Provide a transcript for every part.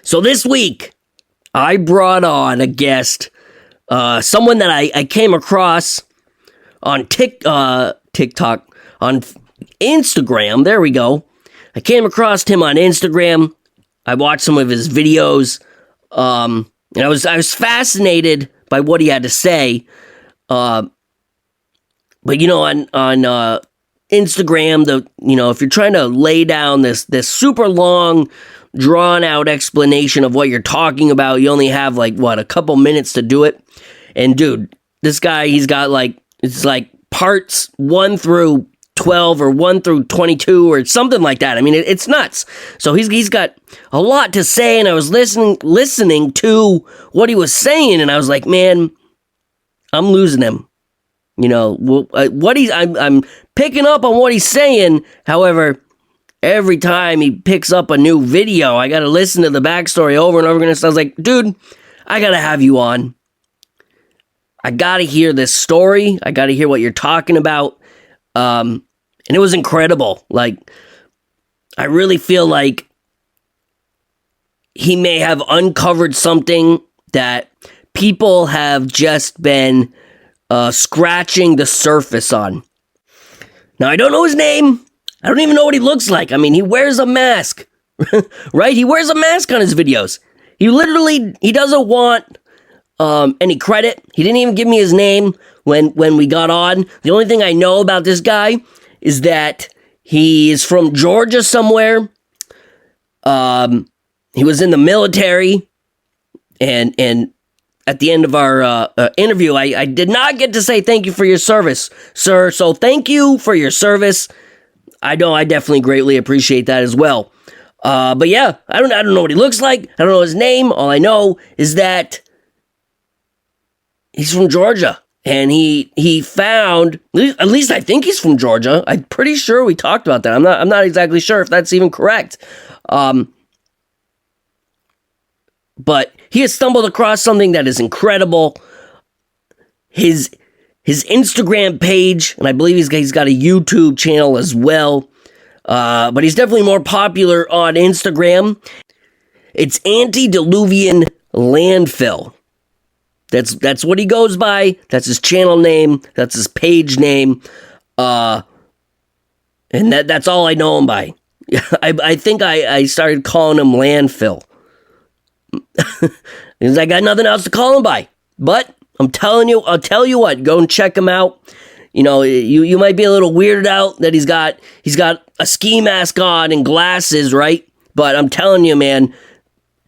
So this week, I brought on a guest, someone that I came across on TikTok, on Instagram. There we go. I came across him on Instagram. I watched some of his videos, and I was fascinated by what he had to say. But you know, on Instagram, if you're trying to lay down this super long, drawn out explanation of what you're talking about, you only have a couple minutes to do it. And dude, this guy, he's got it's parts 1 through 12 or 1 through 22 or something like that. I mean, it's nuts. So he's got a lot to say, and I was listening to what he was saying, and I was like, man, I'm losing him. You know, I'm picking up on what he's saying. However, every time he picks up a new video, I got to listen to the backstory over and over again. So I was like, dude, I got to have you on. I got to hear this story. I got to hear what you're talking about. And it was incredible. I really feel like he may have uncovered something that people have just been scratching the surface on. Now, I don't know his name. I don't even know what he looks like. I mean, he wears a mask, right? He wears a mask on his videos. He doesn't want any credit. He didn't even give me his name when we got on. The only thing I know about this guy is that he is from Georgia somewhere. He was in the military, and at the end of our interview, I did not get to say thank you for your service, sir. So thank you for your service. I definitely greatly appreciate that as well. But yeah, I don't know what he looks like. I don't know his name. All I know is that he's from Georgia, and he found, at least I think he's from Georgia. I'm pretty sure we talked about that. I'm not exactly sure if that's even correct. But he has stumbled across something that is incredible. His Instagram page, and I believe he's got a YouTube channel as well. But he's definitely more popular on Instagram. It's Antediluvian Landfill. That's what he goes by. That's his channel name. That's his page name. And that's all I know him by. I think I started calling him Landfill. Because I got nothing else to call him by. But I'll tell you what, go and check him out. You know, you might be a little weirded out that he's got a ski mask on and glasses, right? But I'm telling you, man,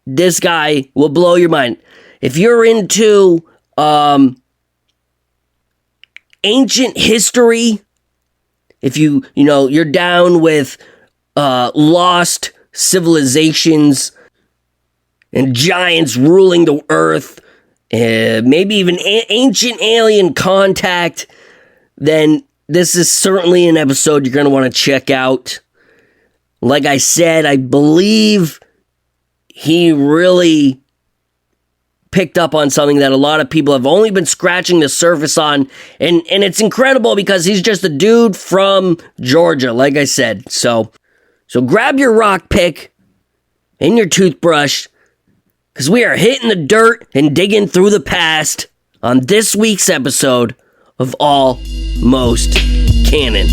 this guy will blow your mind. If you're into ancient history, if you're down with lost civilizations and giants ruling the earth, maybe even ancient alien contact, then this is certainly an episode you're going to want to check out. Like I said, I believe he really picked up on something that a lot of people have only been scratching the surface on, and it's incredible because he's just a dude from Georgia, like I said. So grab your rock pick and your toothbrush, because we are hitting the dirt and digging through the past on this week's episode of Almost Canon.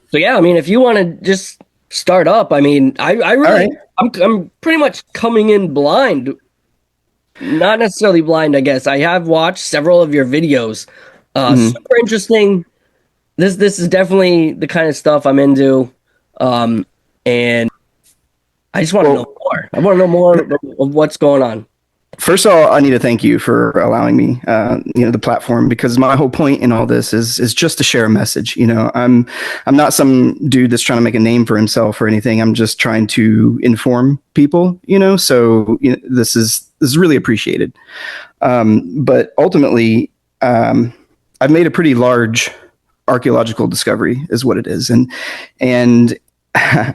So yeah, I mean, if you want to just start up, I mean, I really, right. I'm pretty much coming in blind. Not necessarily blind, I guess. I have watched several of your videos. Super interesting. This is definitely the kind of stuff I'm into. And I just want to know more. I want to know more of what's going on. First of all, I need to thank you for allowing me, the platform, because my whole point in all this is just to share a message. I'm not some dude that's trying to make a name for himself or anything. I'm just trying to inform people. So this is really appreciated. But ultimately, I've made a pretty large archaeological discovery, is what it is, and I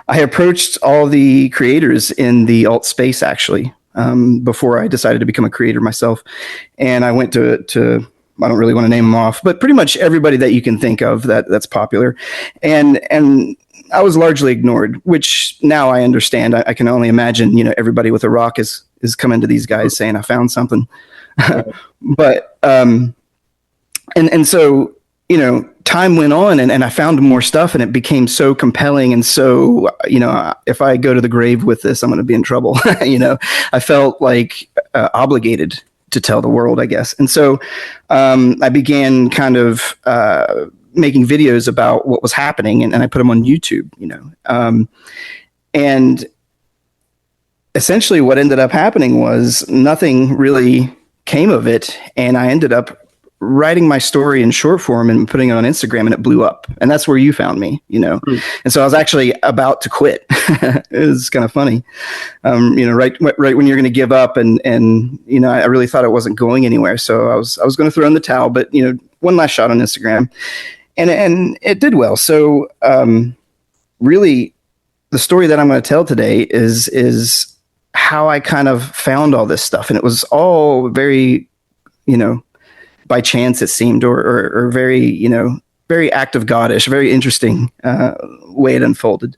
approached all the creators in the alt space actually. Before I decided to become a creator myself. And I went to I don't really want to name them off, but pretty much everybody that you can think of that's popular. And I was largely ignored, which now I understand. I can only imagine, everybody with a rock is coming to these guys saying, I found something. But, and so, time went on and I found more stuff and it became so compelling. And so, if I go to the grave with this, I'm going to be in trouble. I felt like obligated to tell the world, I guess. And so I began kind of making videos about what was happening and I put them on YouTube, and essentially what ended up happening was nothing really came of it. And I ended up writing my story in short form and putting it on Instagram, and it blew up. And that's where you found me, And so I was actually about to quit. It was kind of funny, right when you're going to give up, and I really thought it wasn't going anywhere. So I was going to throw in the towel, but one last shot on Instagram, and it did well. So really, the story that I'm going to tell today is how I kind of found all this stuff, and it was all very, by chance, it seemed, or very, very act of God-ish, very interesting way it unfolded.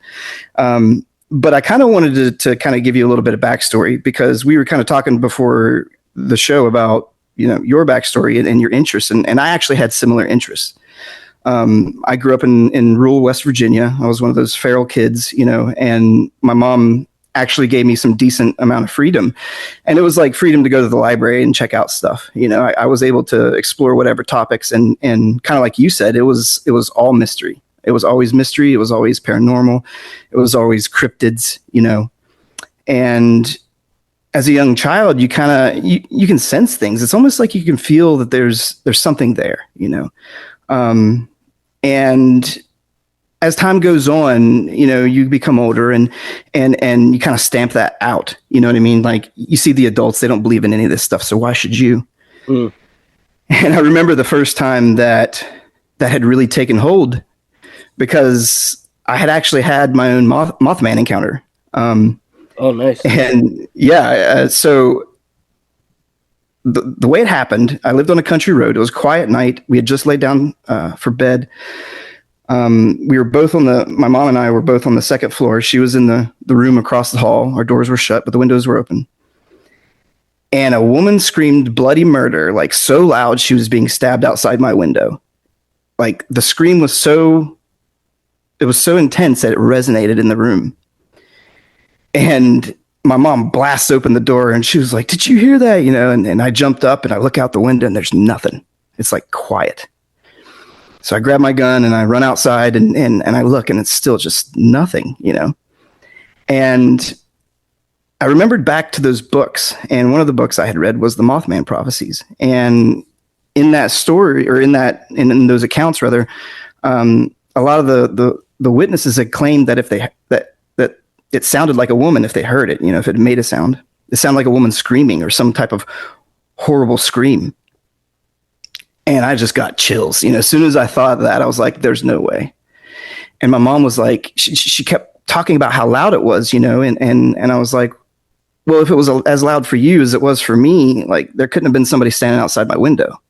But I kind of wanted to kind of give you a little bit of backstory, because we were kind of talking before the show about, your backstory and your interests. And I actually had similar interests. I grew up in rural West Virginia. I was one of those feral kids, and my mom actually gave me some decent amount of freedom. And it was like freedom to go to the library and check out stuff. I was able to explore whatever topics, and kind of like you said, it was all mystery. It was always mystery. It was always paranormal. It was always cryptids, and as a young child, you kind of, you can sense things. It's almost like you can feel that there's something there, and as time goes on, you become older and you kind of stamp that out. You know what I mean? Like, you see the adults, they don't believe in any of this stuff. So why should you? Mm. And I remember the first time that had really taken hold, because I had actually had my own Mothman encounter. Oh, nice. And yeah, so the way it happened, I lived on a country road. It was a quiet night. We had just laid down for bed. We were both my mom and I were both on the second floor. She was in the room across the hall. Our doors were shut, but the windows were open. And a woman screamed bloody murder, like so loud she was being stabbed outside my window. Like, the scream was so intense that it resonated in the room. And my mom blasts open the door and she was like, "Did you hear that?" And I jumped up and I look out the window and there's nothing. It's like quiet. So I grab my gun and I run outside and I look, and it's still just nothing, And I remembered back to those books, and one of the books I had read was the Mothman prophecies. And in that story, or in those accounts rather, a lot of the witnesses had claimed that that it sounded like a woman if they heard it, if it made a sound. It sounded like a woman screaming, or some type of horrible scream. And I just got chills. As soon as I thought of that, I was like, there's no way. And my mom was like, she kept talking about how loud it was, and I was like, well, if it was as loud for you as it was for me, like, there couldn't have been somebody standing outside my window.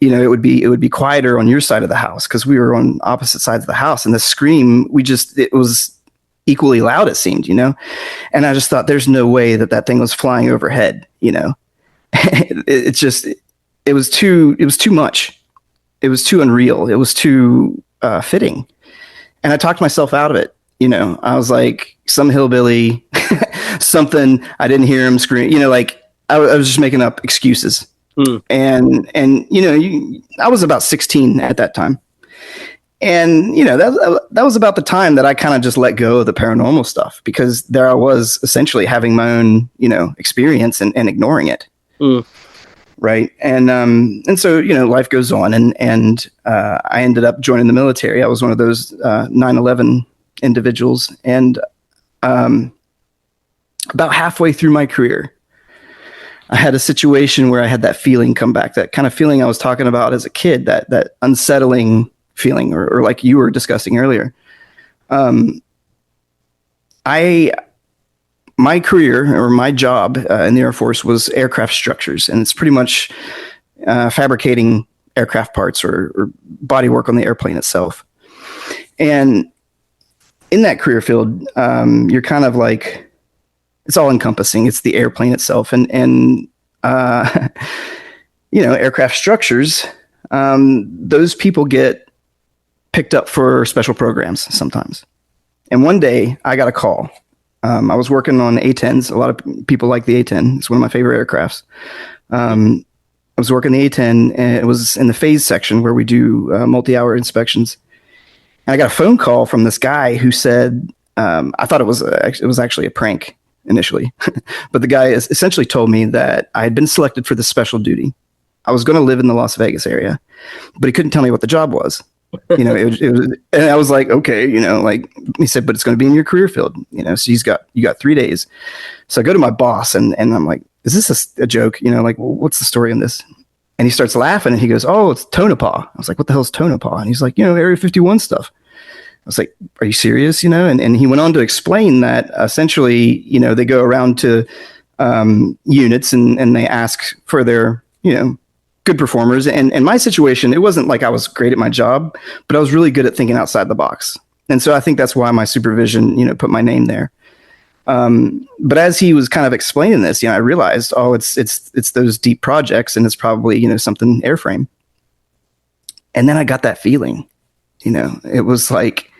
It would be quieter on your side of the house, because we were on opposite sides of the house. And the scream, it was equally loud, it seemed, And I just thought, there's no way that thing was flying overhead, It was too much. It was too unreal. It was too fitting. And I talked myself out of it. I was like, some hillbilly, something, I didn't hear him scream, like I was just making up excuses. Mm. And I was about 16 at that time. And, that was about the time that I kind of just let go of the paranormal stuff, because there I was essentially having my own, experience and ignoring it. Mm. Right. And so, life goes on, and I ended up joining the military. I was one of those 9/11 individuals. And about halfway through my career, I had a situation where I had that feeling come back, that kind of feeling I was talking about as a kid, that unsettling feeling, or like you were discussing earlier. My career, or my job in the Air Force, was aircraft structures, and it's pretty much fabricating aircraft parts or body work on the airplane itself. And in that career field, you're kind of like, it's all encompassing. It's the airplane itself, and aircraft structures. Those people get picked up for special programs sometimes. And one day I got a call. I was working on A-10s. A lot of people like the A-10. It's one of my favorite aircrafts. I was working the A-10, and it was in the phase section where we do multi-hour inspections. And I got a phone call from this guy who said, I thought it was actually a prank initially, but the guy essentially told me that I had been selected for this special duty. I was going to live in the Las Vegas area, but he couldn't tell me what the job was. It was, and I was like, okay, like he said, but it's going to be in your career field, so you got 3 days. So I go to my boss, and I'm like, is this a joke? Like, well, what's the story in this? And he starts laughing, and he goes, oh, it's Tonopah. I was like, what the hell is Tonopah? And he's like, Area 51 stuff. I was like, are you serious? And he went on to explain that essentially, they go around to units and they ask for their, good performers. And my situation, it wasn't like I was great at my job, but I was really good at thinking outside the box. And so I think that's why my supervision, put my name there. But as he was kind of explaining this, I realized, oh, it's those deep projects, and it's probably, something airframe. And then I got that feeling, it was like,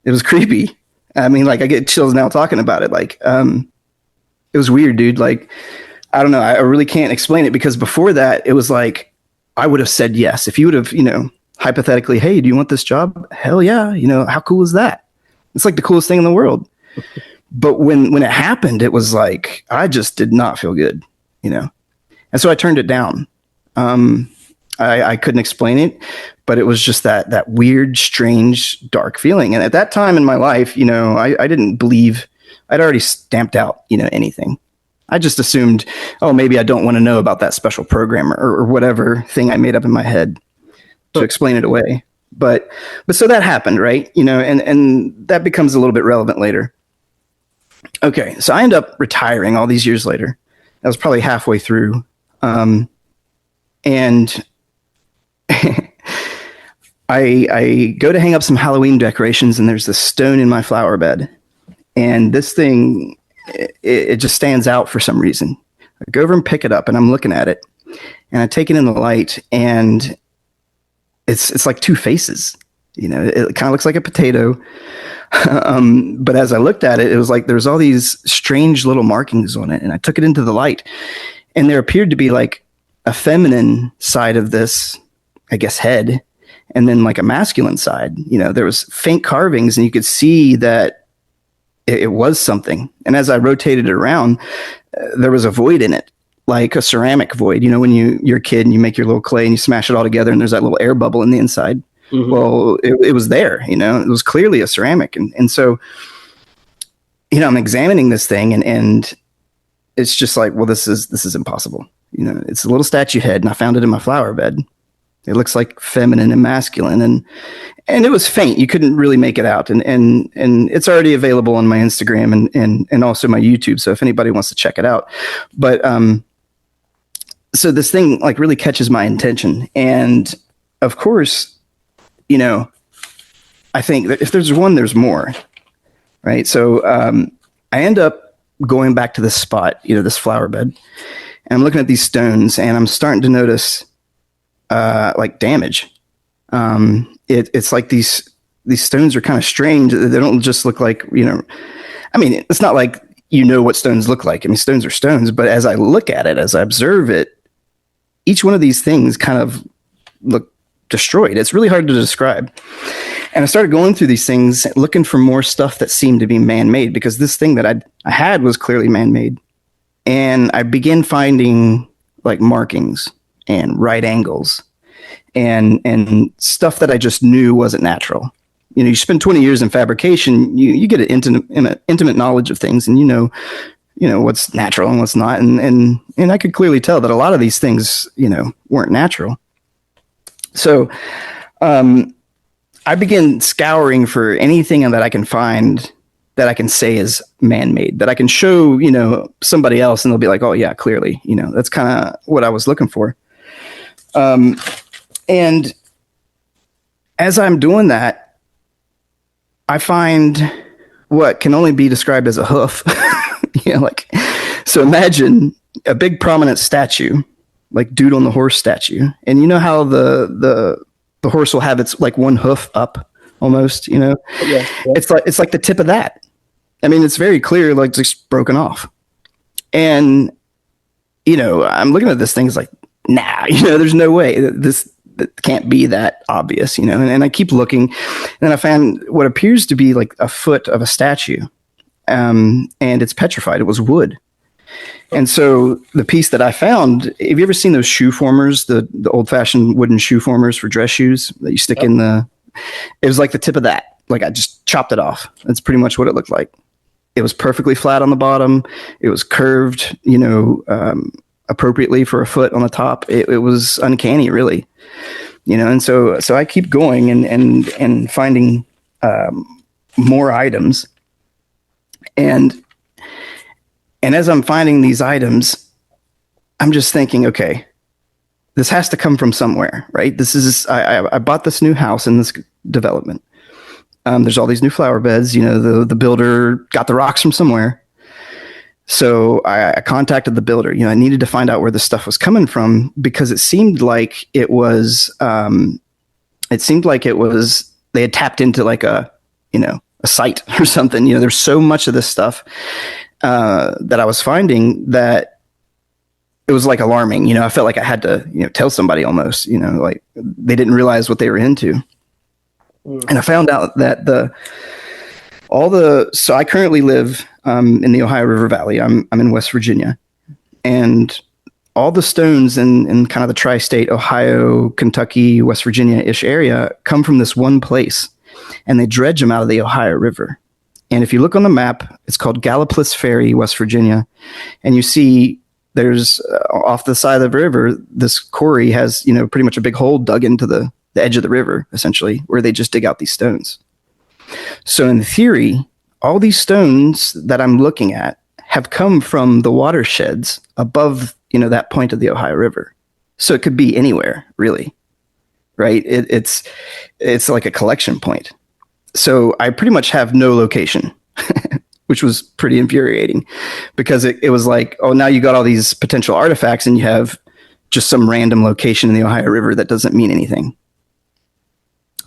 it was creepy. I mean, like, I get chills now talking about it. Like, it was weird, dude. Like, I don't know. I really can't explain it, because before that, it was like, I would have said yes. If you would have, hypothetically, hey, do you want this job? Hell yeah. How cool is that? It's like the coolest thing in the world. But when it happened, it was like, I just did not feel good, And so I turned it down. I couldn't explain it, but it was just that weird, strange, dark feeling. And at that time in my life, I didn't believe, I'd already stamped out, anything. I just assumed, oh, maybe I don't want to know about that special program or whatever thing I made up in my head to explain it away. But so that happened, right? And that becomes a little bit relevant later. Okay, so I end up retiring all these years later. That was probably halfway through. And I go to hang up some Halloween decorations, and there's this stone in my flower bed. And this thing, it just stands out for some reason. I go over and pick it up, and I'm looking at it, and I take it in the light, and it's like two faces. It kind of looks like a potato. But as I looked at it, it was like there's all these strange little markings on it. And I took it into the light, and there appeared to be like a feminine side of this, I guess, head, and then like a masculine side. There was faint carvings, and you could see that it was something. And as I rotated it around, there was a void in it, like a ceramic void. When you're a kid and you make your little clay and you smash it all together, and there's that little air bubble in the inside. Mm-hmm. Well, it was there, it was clearly a ceramic. And so, I'm examining this thing, and it's just like, well, this is impossible. It's a little statue head, and I found it in my flower bed. It looks like feminine and masculine, and it was faint. You couldn't really make it out. And it's already available on my Instagram and also my YouTube. So if anybody wants to check it out, but, so this thing like really catches my attention. And of course, I think that if there's one, there's more, right? So, I end up going back to this spot, this flower bed, and I'm looking at these stones, and I'm starting to notice, like damage. It's like these stones are kind of strange. They don't just look like, I mean, it's not like, what stones look like. I mean, stones are stones, but as I look at it, as I observe it, each one of these things kind of look destroyed. It's really hard to describe. And I started going through these things, looking for more stuff that seemed to be man-made, because this thing that I had was clearly man-made. And I began finding like markings and right angles and stuff that I just knew wasn't natural. You know, you spend 20 years in fabrication, you get an intimate knowledge of things, and you know what's natural and what's not. And I could clearly tell that a lot of these things, you know, weren't natural. So I began scouring for anything that I can find that I can say is man-made, that I can show, you know, somebody else and they'll be like, oh yeah, clearly, you know, that's kind of what I was looking for. And as I'm doing that, I find what can only be described as a hoof. You know, like, so imagine a big prominent statue, like Dude on the Horse statue. And you know how the horse will have its like one hoof up almost, you know? Yeah. It's like the tip of that. I mean, it's very clear, like just broken off. And, you know, I'm looking at this thing, it's like, nah, you know, there's no way this can't be that obvious, you know? And I keep looking, and then I found what appears to be like a foot of a statue. And it's petrified. It was wood. And so the piece that I found, have you ever seen those shoe formers, the old fashioned wooden shoe formers for dress shoes that you stick in it was like the tip of that. Like I just chopped it off. That's pretty much what it looked like. It was perfectly flat on the bottom. It was curved, you know, appropriately for a foot on the top. It was uncanny, really, you know? And so I keep going and finding, more items. And as I'm finding these items, I'm just thinking, okay, this has to come from somewhere, right? I bought this new house in this development. There's all these new flower beds, you know, the builder got the rocks from somewhere. So I contacted the builder. You know, I needed to find out where this stuff was coming from, because it seemed like it was, they had tapped into like a site or something. You know, there's so much of this stuff that I was finding that it was like alarming. You know, I felt like I had to, you know, tell somebody almost, you know, like they didn't realize what they were into. And I found out that so I currently live in the Ohio River Valley. I'm in West Virginia, and all the stones in kind of the tri-state Ohio, Kentucky, West Virginia-ish area come from this one place, and they dredge them out of the Ohio River. And if you look on the map, it's called Gallipolis Ferry, West Virginia, and you see there's off the side of the river, this quarry has, you know, pretty much a big hole dug into the edge of the river, essentially, where they just dig out these stones. So in theory, all these stones that I'm looking at have come from the watersheds above, you know, that point of the Ohio River. So it could be anywhere, really, right? It's like a collection point. So I pretty much have no location, which was pretty infuriating, because it was like, oh, now you got all these potential artifacts and you have just some random location in the Ohio River that doesn't mean anything.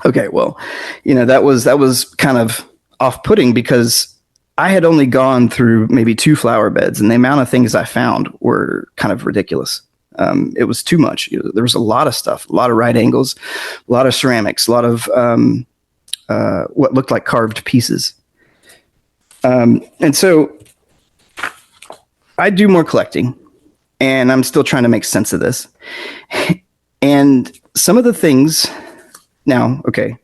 Okay, well, you know, that was kind of off-putting, because I had only gone through maybe 2 flower beds, and the amount of things I found were kind of ridiculous. It was too much. There was a lot of stuff, a lot of right angles, a lot of ceramics, a lot of what looked like carved pieces. And so I do more collecting, and I'm still trying to make sense of this. And some of the things now, okay,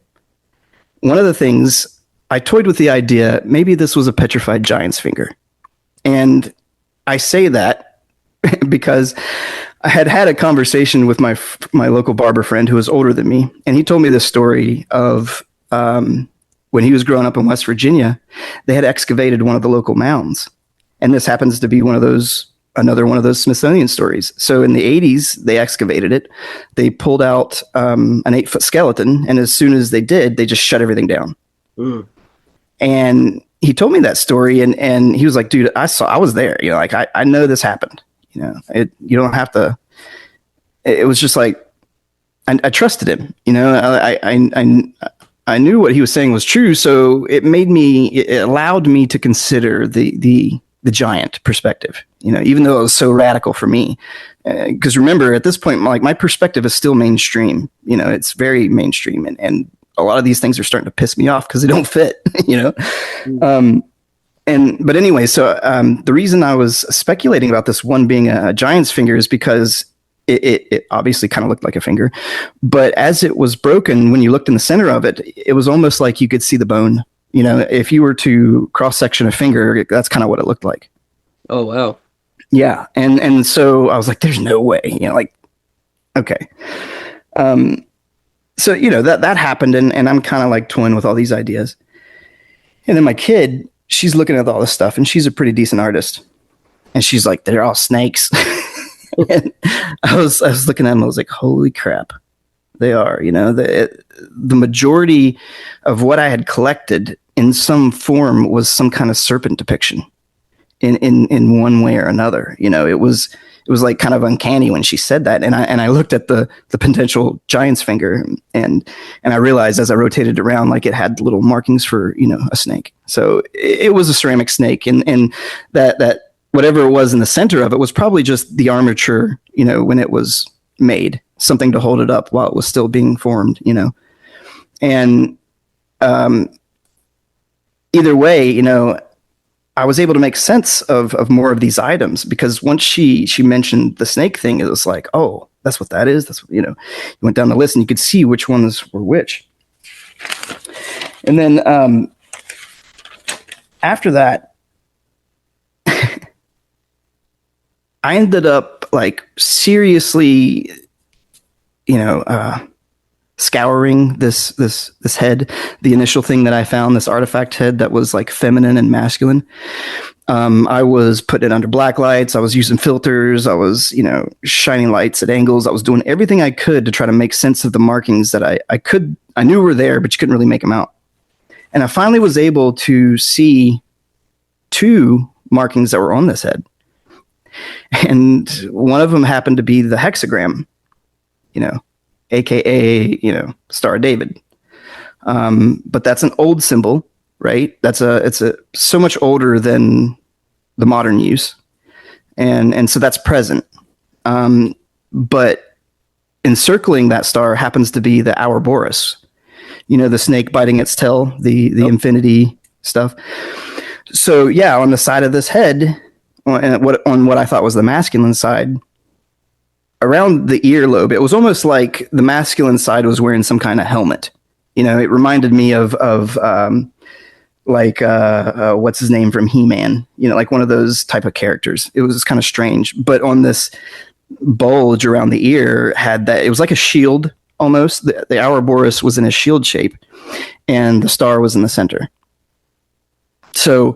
one of the things I toyed with the idea, maybe this was a petrified giant's finger. And I say that because I had a conversation with my local barber friend who was older than me, and he told me this story of when he was growing up in West Virginia, they had excavated one of the local mounds, and this happens to be another one of those Smithsonian stories. So in the 80s, they excavated it. They pulled out an 8-foot skeleton, and as soon as they did, they just shut everything down. Mm. And he told me that story, and he was like, dude, I was there. You know, like I know this happened. You know, you don't have to. It was just like I trusted him. You know, I knew what he was saying was true, so it allowed me to consider the the giant perspective, even though it was so radical for me. Because remember, at this point, like my perspective is still mainstream. It's very mainstream, and a lot of these things are starting to piss me off because they don't fit. But anyway, so the reason I was speculating about this one being a giant's finger is because it obviously kind of looked like a finger, but as it was broken, when you looked in the center of it, it was almost like you could see the bone. If you were to cross section a finger, that's kind of what it looked like. Oh, wow. Yeah. And so I was like, there's no way, okay. So, that happened, and I'm kind of like toying with all these ideas. And then my kid, she's looking at all this stuff, and she's a pretty decent artist. And she's like, they're all snakes. And I was looking at them, I was like, holy crap. They are, the majority of what I had collected in some form was some kind of serpent depiction in one way or another. It was like kind of uncanny when she said that. And I looked at the potential giant's finger, and I realized as I rotated it around, like it had little markings for, a snake. So it was a ceramic snake, and that whatever it was in the center of it was probably just the armature, when it was made, something to hold it up while it was still being formed, and either way, I was able to make sense of more of these items, because once she mentioned the snake thing, it was like, oh, that's what that is. That's what, you went down the list and you could see which ones were which. And then after that, I ended up like seriously, scouring this head, the initial thing that I found, this artifact head that was like feminine and masculine. I was putting it under black lights. I was using filters. I was, shining lights at angles. I was doing everything I could to try to make sense of the markings that I knew were there, but you couldn't really make them out. And I finally was able to see two markings that were on this head. And one of them happened to be the hexagram, AKA, Star of David. But that's an old symbol, right? It's so much older than the modern use. And so that's present. But encircling that star happens to be the Ouroboros, the snake biting its tail, the infinity stuff. So yeah, on the side of this head, on what I thought was the masculine side, around the earlobe, it was almost like the masculine side was wearing some kind of helmet. It reminded me of what's his name from He-Man, like one of those type of characters. It was kind of strange, but on this bulge around the ear had that, it was like a shield almost. The Ouroboros was in a shield shape, and the star was in the center. So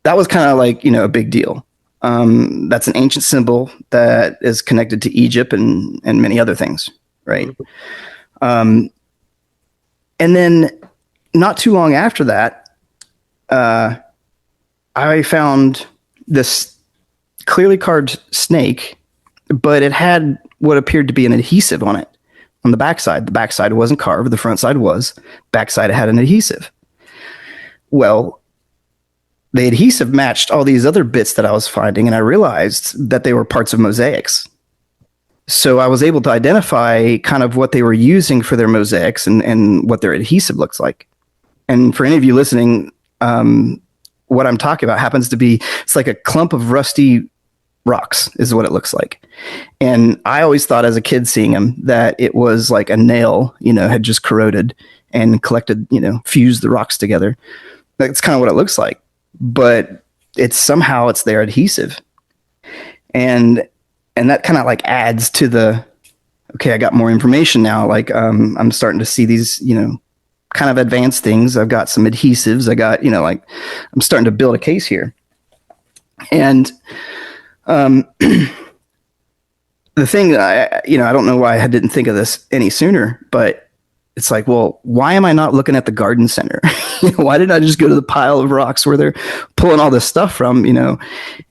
that was kind of like, a big deal. That's an ancient symbol that is connected to Egypt and many other things, right? And then not too long after that, I found this clearly carved snake, but it had what appeared to be an adhesive on it on the backside. The backside wasn't carved. The front side was. Backside had an adhesive. Well, the adhesive matched all these other bits that I was finding, and I realized that they were parts of mosaics. So I was able to identify kind of what they were using for their mosaics and what their adhesive looks like. And for any of you listening, what I'm talking about happens to be, it's like a clump of rusty rocks is what it looks like. And I always thought as a kid seeing them that it was like a nail, had just corroded and collected, fused the rocks together. That's kind of what it looks like. But it's their adhesive. And that kind of like adds to the, okay, I got more information now. Like, I'm starting to see these, kind of advanced things. I've got some adhesives. I got, I'm starting to build a case here. And, the thing that I don't know why I didn't think of this any sooner, but it's like, well, why am I not looking at the garden center? Why didn't I just go to the pile of rocks where they're pulling all this stuff from,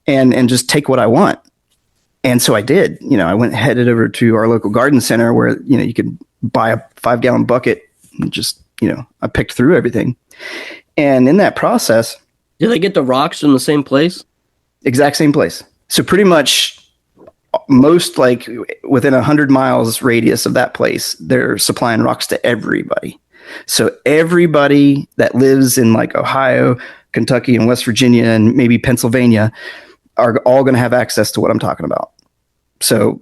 and just take what I want? And so I did. I headed over to our local garden center where, you could buy a 5-gallon bucket and just, I picked through everything. And in that process. Did they get the rocks from the same place? Exact same place. So pretty much most, like, within 100 miles radius of that place, they're supplying rocks to everybody. So everybody that lives in like Ohio, Kentucky, and West Virginia, and maybe Pennsylvania are all going to have access to what I'm talking about. So,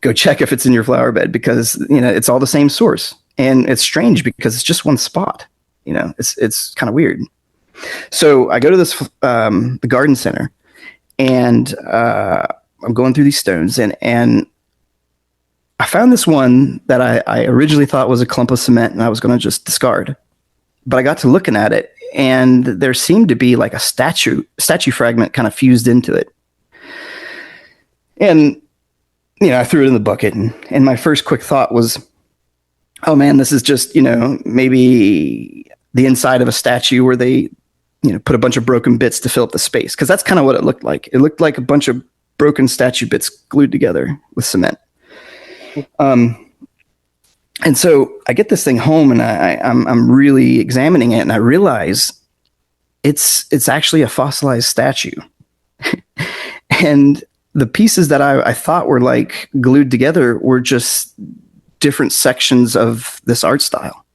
go check if it's in your flower bed, because, it's all the same source. And it's strange because it's just one spot. It's kind of weird. So I go to this, the garden center, and I'm going through these stones, and I found this one that I originally thought was a clump of cement and I was going to just discard. But I got to looking at it, and there seemed to be like a statue fragment kind of fused into it. And, I threw it in the bucket, and my first quick thought was, oh man, this is just, maybe the inside of a statue where they, put a bunch of broken bits to fill up the space. Because that's kind of what it looked like. It looked like a bunch of broken statue bits glued together with cement. And so I get this thing home, and I'm really examining it, and I realize it's actually a fossilized statue. And the pieces that I thought were like glued together were just different sections of this art style.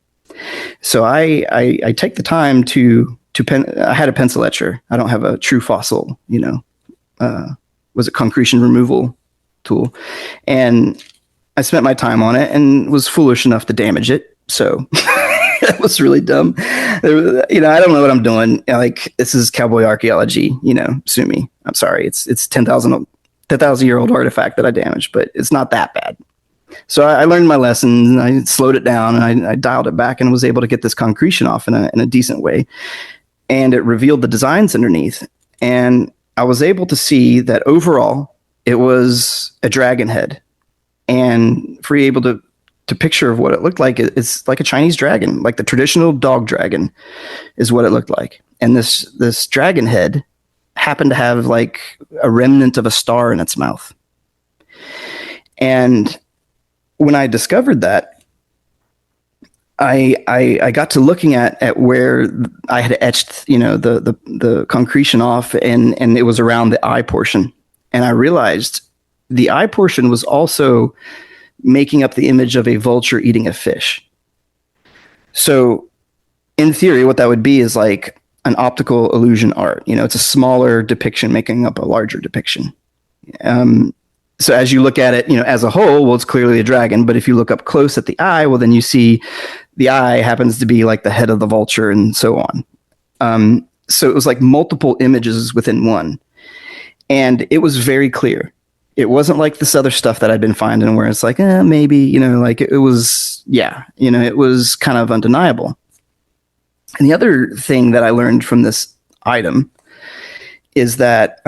So I take the time to I had a pencil etcher. I don't have a true fossil, was it concretion removal tool. And I spent my time on it and was foolish enough to damage it. So that was really dumb. I don't know what I'm doing. Like, this is cowboy archaeology, sue me. I'm sorry. It's 10,000-year-old artifact that I damaged, but it's not that bad. So I learned my lesson. I slowed it down, and I dialed it back, and was able to get this concretion off in a decent way. And it revealed the designs underneath. And I was able to see that overall it was a dragon head. And for you able to picture of what it looked like, it's like a Chinese dragon, like the traditional dog dragon is what it looked like. And this dragon head happened to have like a remnant of a star in its mouth. And when I discovered that, I got to looking at where I had etched, the concretion off, and it was around the eye portion. And I realized the eye portion was also making up the image of a vulture eating a fish. So in theory, what that would be is like an optical illusion art. It's a smaller depiction making up a larger depiction. So as you look at it, as a whole, well, it's clearly a dragon. But if you look up close at the eye, well, then you see the eye happens to be like the head of the vulture and so on. So it was like multiple images within one. And it was very clear. It wasn't like this other stuff that I'd been finding where it's like, maybe, like it was, it was kind of undeniable. And the other thing that I learned from this item is that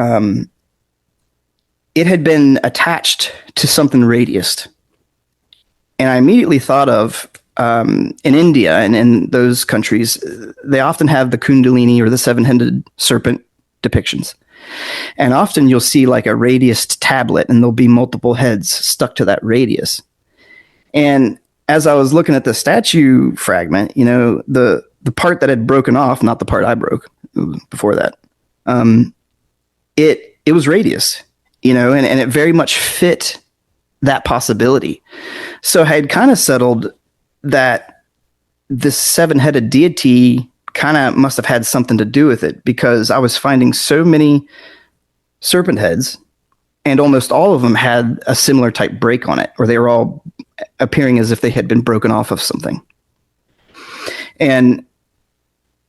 it had been attached to something radiused. And I immediately thought of, in India and in those countries, they often have the Kundalini or the seven-headed serpent depictions. And often you'll see like a radiused tablet, and there'll be multiple heads stuck to that radius. And as I was looking at the statue fragment, the part that had broken off, not the part I broke before that, it was radius, and it very much fit that possibility. So I had kind of settled that this seven-headed deity kind of must have had something to do with it, because I was finding so many serpent heads, and almost all of them had a similar type break on it, or they were all appearing as if they had been broken off of something. And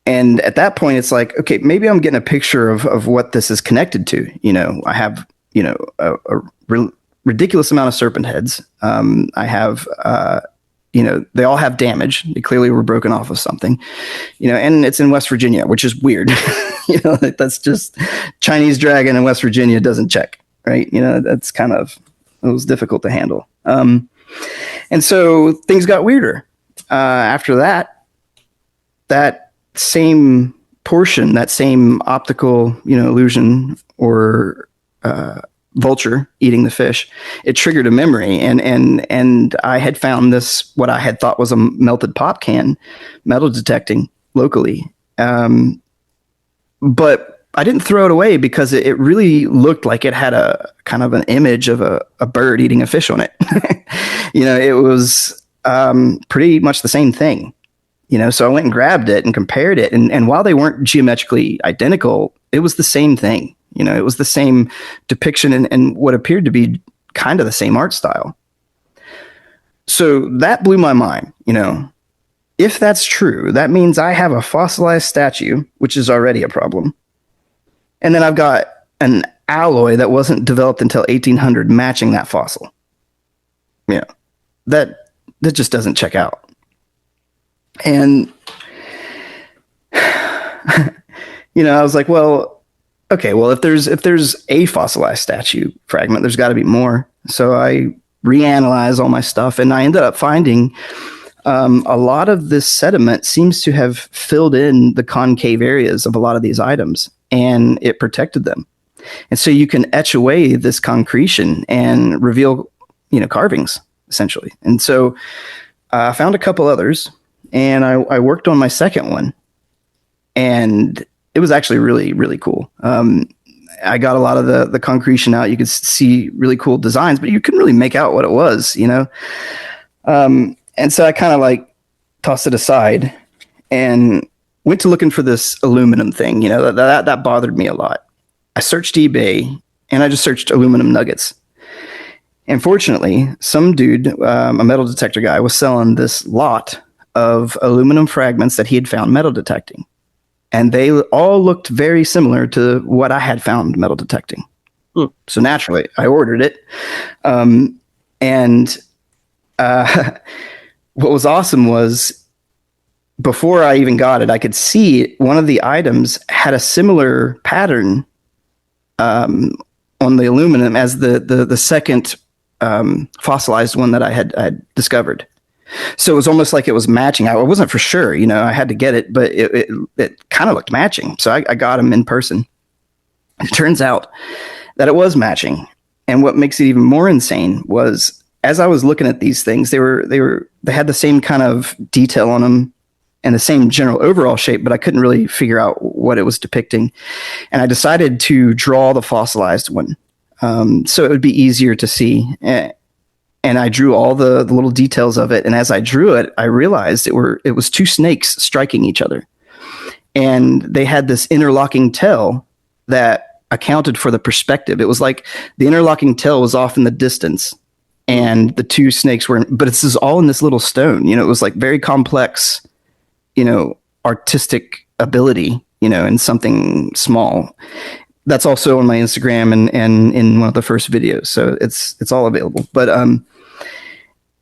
at that point, it's like, okay, maybe I'm getting a picture of what this is connected to. I have, a ridiculous amount of serpent heads. I have, they all have damage. They clearly were broken off of something, and it's in West Virginia, which is weird. That's just Chinese dragon in West Virginia doesn't check, right? That's kind of, it was difficult to handle. And so things got weirder. After that same portion, that same optical, illusion or vulture eating the fish, it triggered a memory, and I had found this, what I had thought was a melted pop can, metal detecting locally. But I didn't throw it away because it really looked like it had a kind of an image of a bird eating a fish on it. It was pretty much the same thing. So I went and grabbed it and compared it. And while they weren't geometrically identical, it was the same thing. It was the same depiction and what appeared to be kind of the same art style. So that blew my mind. If that's true, that means I have a fossilized statue, which is already a problem. And then I've got an alloy that wasn't developed until 1800 matching that fossil. That just doesn't check out. And, I was like, well, okay, well, if there's a fossilized statue fragment, there's got to be more. So I reanalyze all my stuff, and I ended up finding a lot of this sediment seems to have filled in the concave areas of a lot of these items, and it protected them. And so you can etch away this concretion and reveal, carvings, essentially. And so I found a couple others, and I worked on my second one, and it was actually really, really cool. I got a lot of the concretion out. You could see really cool designs, but you couldn't really make out what it was, And so I kind of tossed it aside and went to looking for this aluminum thing. That bothered me a lot. I searched eBay, and I just searched aluminum nuggets. And fortunately, some dude, a metal detector guy, was selling this lot of aluminum fragments that he had found metal detecting. And they all looked very similar to what I had found metal detecting. So naturally, I ordered it. What was awesome was before I even got it, I could see one of the items had a similar pattern on the aluminum as the second fossilized one that I had discovered. So it was almost like it was matching. I wasn't for sure, I had to get it, but it kind of looked matching. So I got them in person. It turns out that it was matching. And what makes it even more insane was, as I was looking at these things, they had the same kind of detail on them and the same general overall shape, but I couldn't really figure out what it was depicting. And I decided to draw the fossilized one, so it would be easier to see. And I drew all the little details of it. And as I drew it, I realized it was two snakes striking each other. And they had this interlocking tail that accounted for the perspective. It was like the interlocking tail was off in the distance, and the two snakes were, but this is all in this little stone. It was like very complex, artistic ability, in something small. That's also on my Instagram and in one of the first videos. So it's all available. But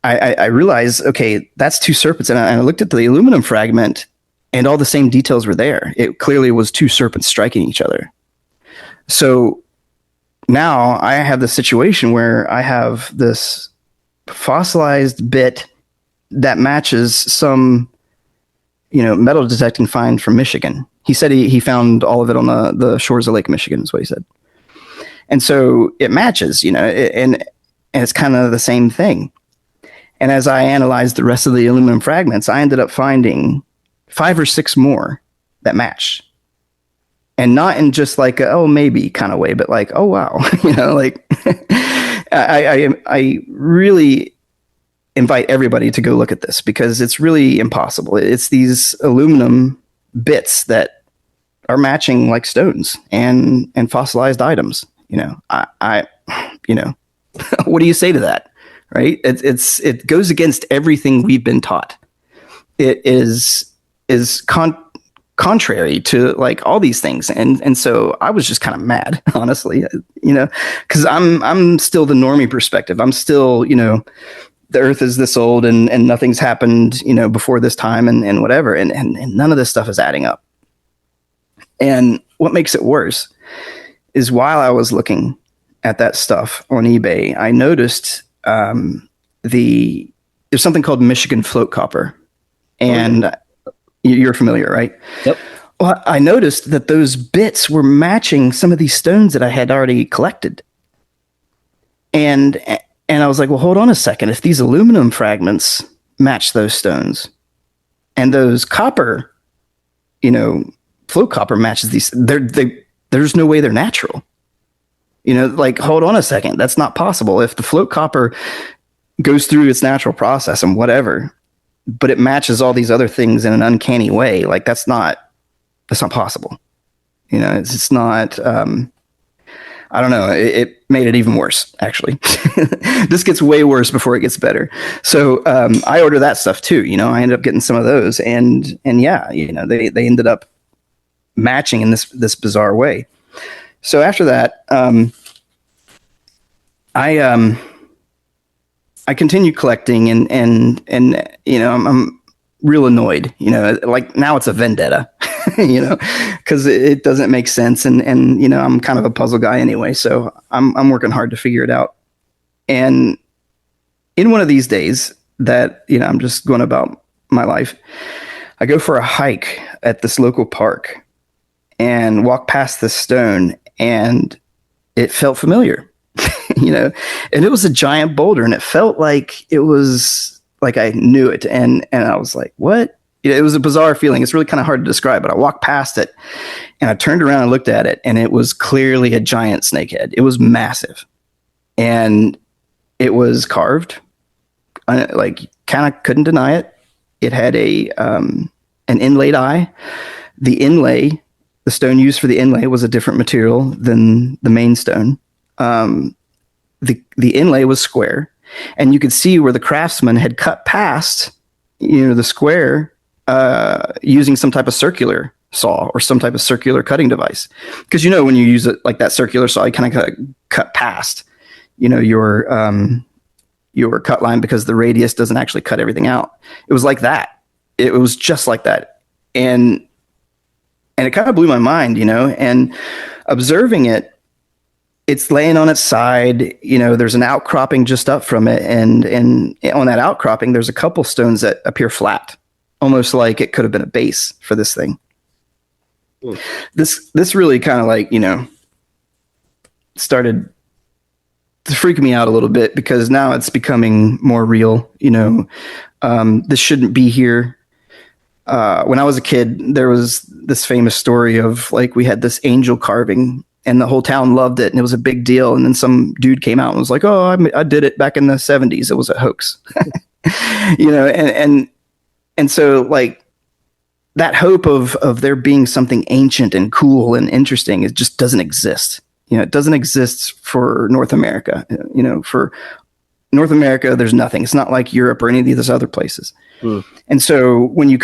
I realized, okay, that's two serpents. And I looked at the aluminum fragment, and all the same details were there. It clearly was two serpents striking each other. So now I have the situation where I have this fossilized bit that matches some, metal detecting find from Michigan. He said he found all of it on the shores of Lake Michigan, is what he said. And so it matches, and it's kind of the same thing. And as I analyzed the rest of the aluminum fragments, I ended up finding 5 or 6 more that match. And not in just like a, oh, maybe kind of way, but like, oh, wow. I really invite everybody to go look at this, because it's really impossible. It's these aluminum bits that are matching like stones and fossilized items. What do you say to that? Right? It goes against everything we've been taught. It is contrary to like all these things. And so I was just kind of mad, honestly, because I'm still the normie perspective. I'm still, the earth is this old and nothing's happened, before this time and whatever. And none of this stuff is adding up. And what makes it worse is while I was looking at that stuff on eBay, I noticed there's something called Michigan float copper. And you're familiar, right? Yep. Well, I noticed that those bits were matching some of these stones that I had already collected. And I was like, well, hold on a second. If these aluminum fragments match those stones, and those copper, float copper matches these, there's no way they're natural. Like, hold on a second. That's not possible. If the float copper goes through its natural process and whatever, but it matches all these other things in an uncanny way, like that's not possible. It's not, I don't know. It made it even worse, actually. This gets way worse before it gets better. So I order that stuff too. I ended up getting some of those, and yeah, they ended up matching in this bizarre way. So after that, I continued collecting, and I'm real annoyed. Like now it's a vendetta. Because it doesn't make sense, and I'm kind of a puzzle guy anyway, so I'm working hard to figure it out. And in one of these days that I'm just going about my life, I go for a hike at this local park and walk past this stone, and it felt familiar, and it was a giant boulder, and it felt like it was like I knew it, and I was like, what? It was a bizarre feeling. It's really kind of hard to describe, but I walked past it and I turned around and looked at it, and it was clearly a giant snakehead. It was massive, and it was carved. Like, kind of couldn't deny it. It had an inlaid eye. The stone used for the inlay was a different material than the main stone. The inlay was square, and you could see where the craftsman had cut past, the square, using some type of circular saw or some type of circular cutting device. Because, when you use it like that circular saw, you kind of cut past, your cut line, because the radius doesn't actually cut everything out. It was like that. It was just like that. And it kind of blew my mind, and observing it, it's laying on its side, there's an outcropping just up from it. And on that outcropping, there's a couple stones that appear flat, almost like it could have been a base for this thing. Mm. This really kind of like, started to freak me out a little bit, because now it's becoming more real. This shouldn't be here. When I was a kid, there was this famous story of, like, we had this angel carving, and the whole town loved it, and it was a big deal. And then some dude came out and was like, "Oh, I did it back in the 70s. It was a hoax." And so, like, that hope of there being something ancient and cool and interesting, it just doesn't exist. It doesn't exist for North America. For North America, there's nothing. It's not like Europe or any of these other places. Mm. And so when you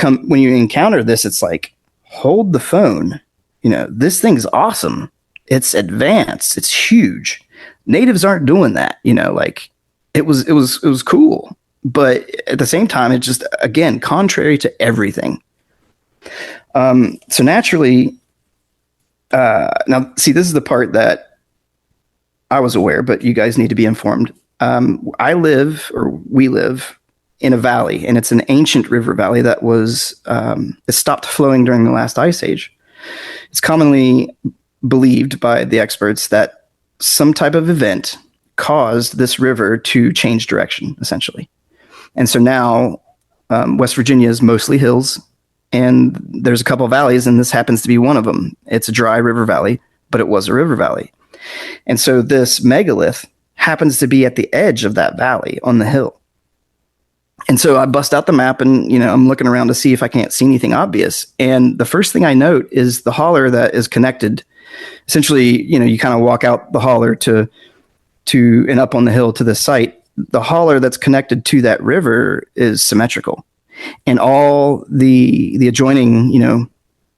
encounter this, it's like, hold the phone. This thing's awesome. It's advanced. It's huge. Natives aren't doing that. Like, it was cool. But at the same time, it's just, again, contrary to everything. So naturally, now, see, this is the part that I was aware, but you guys need to be informed. We live in a valley, and it's an ancient river valley that it stopped flowing during the last ice age. It's commonly believed by the experts that some type of event caused this river to change direction, essentially. And so now West Virginia is mostly hills, and there's a couple of valleys, and this happens to be one of them. It's a dry river valley, but it was a river valley. And so this megalith happens to be at the edge of that valley on the hill. And so I bust out the map, and I'm looking around to see if I can't see anything obvious. And the first thing I note is the holler that is connected. Essentially, you kind of walk out the holler to and up on the hill to the site. The holler that's connected to that river is symmetrical, and all the adjoining,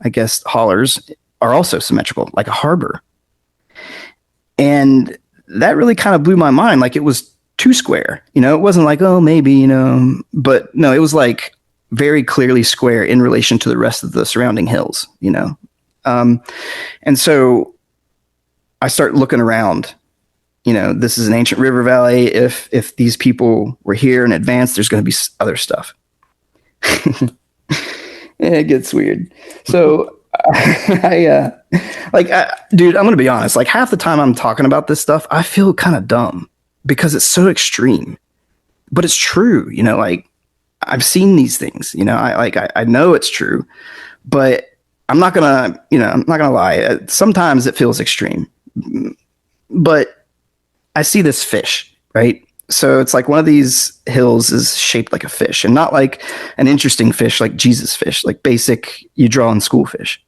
I guess, hollers are also symmetrical, like a harbor. And that really kind of blew my mind. Like, it was too square. It wasn't like, oh, maybe, but no, it was like very clearly square in relation to the rest of the surrounding hills, and so I start looking around. This is an ancient river valley. If these people were here in advance, there's going to be other stuff. It gets weird. So dude, I'm going to be honest. Like, half the time I'm talking about this stuff, I feel kind of dumb because it's so extreme, but it's true. Like, I've seen these things, I know it's true, but I'm not gonna lie. Sometimes it feels extreme, but I see this fish, right? So it's like one of these hills is shaped like a fish, and not like an interesting fish like Jesus fish, like basic you draw in school fish.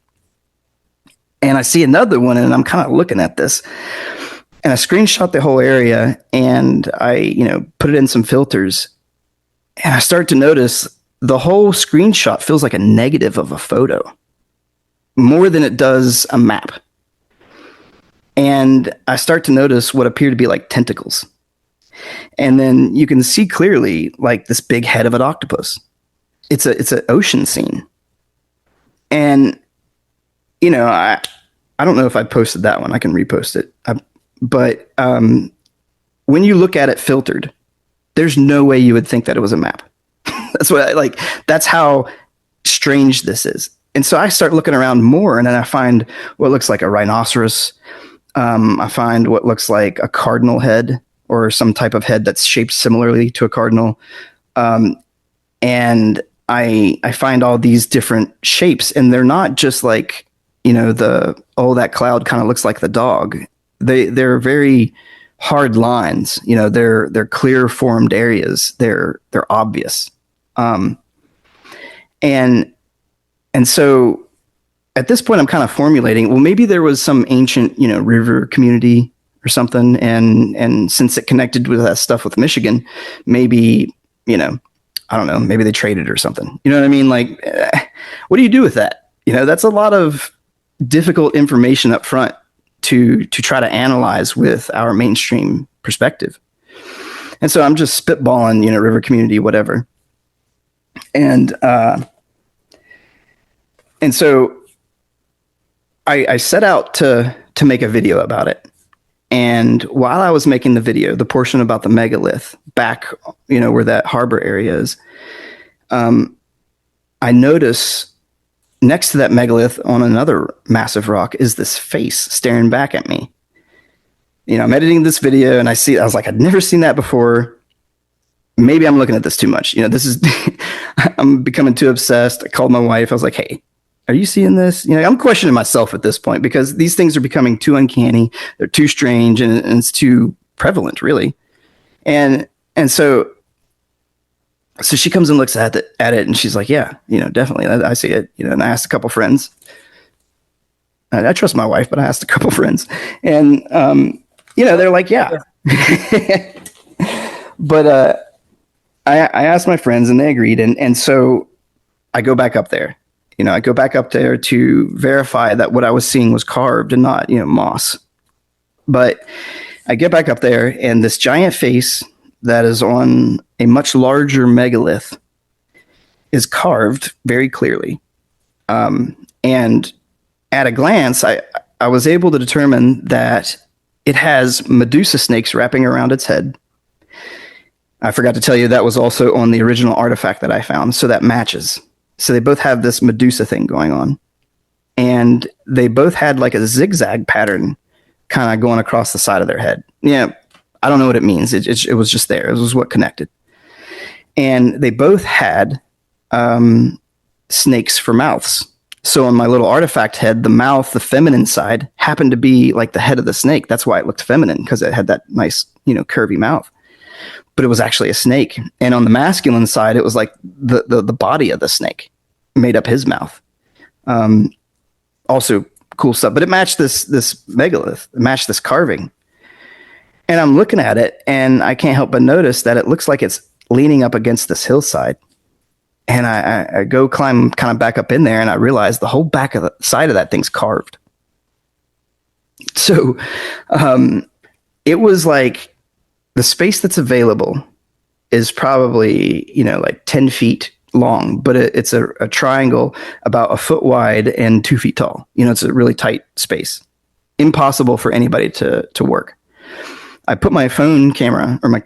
And I see another one, and I'm kind of looking at this, and I screenshot the whole area, and I, put it in some filters, and I start to notice the whole screenshot feels like a negative of a photo more than it does a map. And I start to notice what appear to be like tentacles. And then you can see clearly like this big head of an octopus. It's an ocean scene. And I don't know if I posted that one. I can repost it. But when you look at it filtered, there's no way you would think that it was a map. That's how strange this is. And so I start looking around more, and then I find what looks like a rhinoceros. I find what looks like a cardinal head, or some type of head that's shaped similarly to a cardinal. And I find all these different shapes, and they're not just like, that cloud kind of looks like the dog. They're very hard lines. They're clear formed areas. They're obvious. And so at this point I'm kind of formulating, well, maybe there was some ancient, river community or something. And since it connected with that stuff with Michigan, maybe, I don't know, maybe they traded or something. You know what I mean? Like, what do you do with that? That's a lot of difficult information up front to try to analyze with our mainstream perspective. And so I'm just spitballing, river community, whatever. And so I set out to make a video about it. And while I was making the video, the portion about the megalith back, where that harbor area is, I notice next to that megalith on another massive rock is this face staring back at me. I'm editing this video and I was like, I'd never seen that before. Maybe I'm looking at this too much. This is, I'm becoming too obsessed. I called my wife. I was like, hey, are you seeing this? I'm questioning myself at this point because these things are becoming too uncanny. They're too strange and it's too prevalent, really. And so she comes and looks at it and she's like, yeah, definitely. I see it. And I asked a couple friends. I trust my wife, but I asked a couple friends and, they're like, yeah. But I asked my friends and they agreed. And so I go back up there. I go back up there to verify that what I was seeing was carved and not, moss. But I get back up there and this giant face that is on a much larger megalith is carved very clearly. And at a glance, I was able to determine that it has Medusa snakes wrapping around its head. I forgot to tell you that was also on the original artifact that I found, so that matches. So they both have this Medusa thing going on. And they both had like a zigzag pattern kind of going across the side of their head. Yeah, I don't know what it means. It was just there. It was what connected. And they both had snakes for mouths. So on my little artifact head, the mouth, the feminine side, happened to be like the head of the snake. That's why it looked feminine, because it had that nice, curvy mouth. But it was actually a snake. And on the masculine side, it was like the body of the snake made up his mouth. Also cool stuff. But it matched this megalith. It matched this carving. And I'm looking at it, and I can't help but notice that it looks like it's leaning up against this hillside. And I go climb kind of back up in there, and I realize the whole back of the side of that thing's carved. So it was like the space that's available is probably, like 10 feet long, but it's a triangle about a foot wide and 2 feet tall. It's a really tight space. Impossible for anybody to work. I put my phone camera or my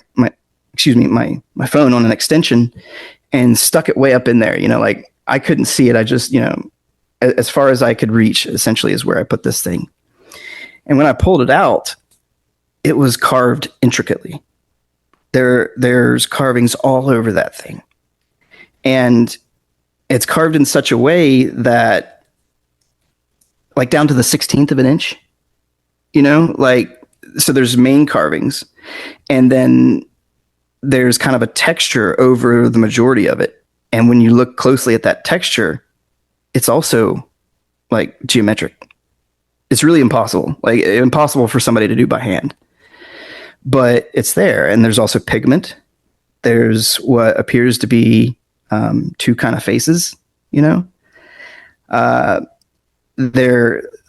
phone on an extension and stuck it way up in there. Like I couldn't see it. I just, as far as I could reach essentially is where I put this thing. And when I pulled it out, it was carved intricately. There's carvings all over that thing. And it's carved in such a way that like down to the 16th of an inch, like, so there's main carvings, and then there's kind of a texture over the majority of it. And when you look closely at that texture, it's also like geometric. It's really impossible for somebody to do by hand, but it's there. And there's also pigment. There's what appears to be two kind of faces,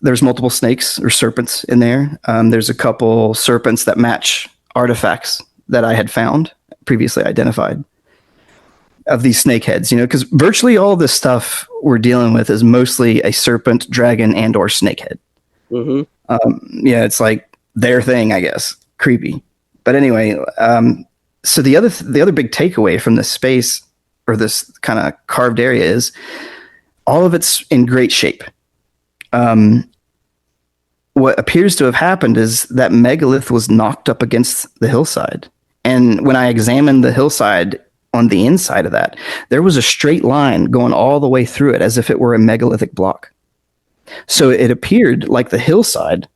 there's multiple snakes or serpents in there. There's a couple serpents that match artifacts that I had found, previously identified, of these snake heads, because virtually all this stuff we're dealing with is mostly a serpent, dragon, and or snake head. Mm-hmm. It's like their thing, I guess. Creepy. But anyway, so the other big takeaway from this space, or this kind of carved area, is all of it's in great shape. What appears to have happened is that megalith was knocked up against the hillside. And when I examined the hillside on the inside of that, there was a straight line going all the way through it as if it were a megalithic block. So it appeared like the hillside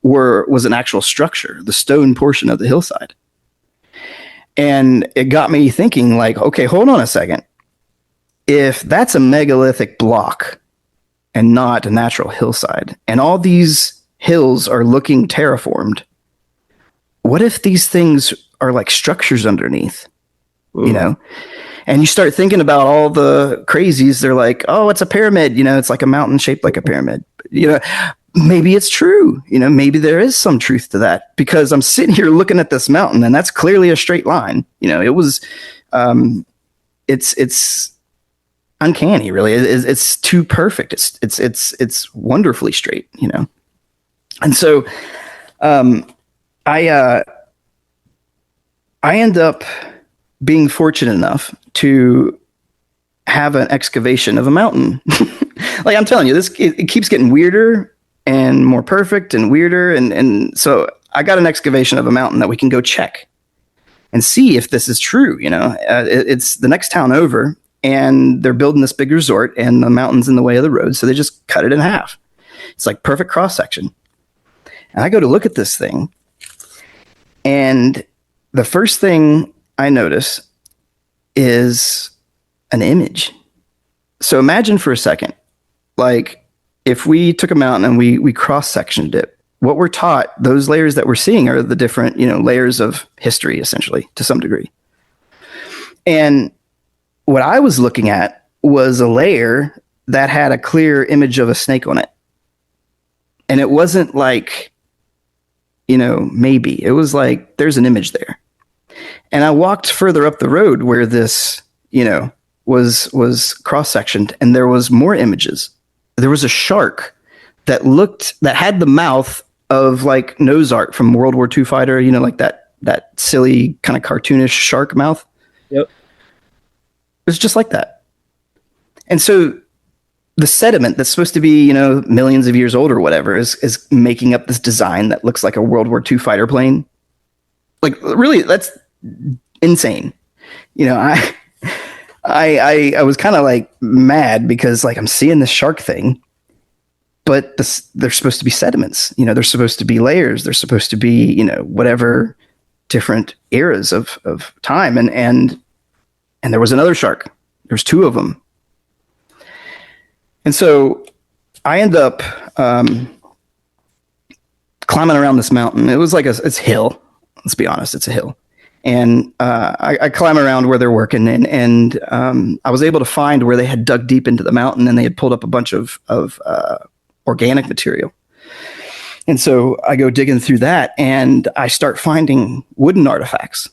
was an actual structure, the stone portion of the hillside. And it got me thinking, like, okay, hold on a second. If that's a megalithic block and not a natural hillside, and all these hills are looking terraformed, what if these things are like structures underneath? Ooh. And you start thinking about all the crazies. They're like, oh, it's a pyramid, it's like a mountain shaped like a pyramid. Maybe it's true. Maybe there is some truth to that, because I'm sitting here looking at this mountain and that's clearly a straight line. It was, it's uncanny, really. It's too perfect. It's wonderfully straight, And so, I end up being fortunate enough to have an excavation of a mountain. Like, I'm telling you, it keeps getting weirder and more perfect and weirder. And so I got an excavation of a mountain that we can go check and see if this is true. It's the next town over, and they're building this big resort, and the mountain's in the way of the road. So they just cut it in half. It's like perfect cross section. And I go to look at this thing, and the first thing I notice is an image. So imagine for a second, like, if we took a mountain and we cross-sectioned it, what we're taught, those layers that we're seeing are the different, layers of history, essentially, to some degree. And what I was looking at was a layer that had a clear image of a snake on it. And it wasn't like, maybe. It was like, there's an image there. And I walked further up the road where this, was cross-sectioned, and there was more images. There was a shark that had the mouth of like nose art from World War II fighter, like that silly kind of cartoonish shark mouth. Yep. It was just like that. And so the sediment that's supposed to be, millions of years old or whatever is making up this design that looks like a World War II fighter plane. Like, really, that's insane. I was kind of like mad because, like, I'm seeing this shark thing, but they're supposed to be sediments. They're supposed to be layers. They're supposed to be, whatever different eras of time. And there was another shark. There's two of them. And so I end up climbing around this mountain. It was like it's a hill. Let's be honest, it's a hill. And I climb around where they're working, and I was able to find where they had dug deep into the mountain, and they had pulled up a bunch of organic material. And so I go digging through that, and I start finding wooden artifacts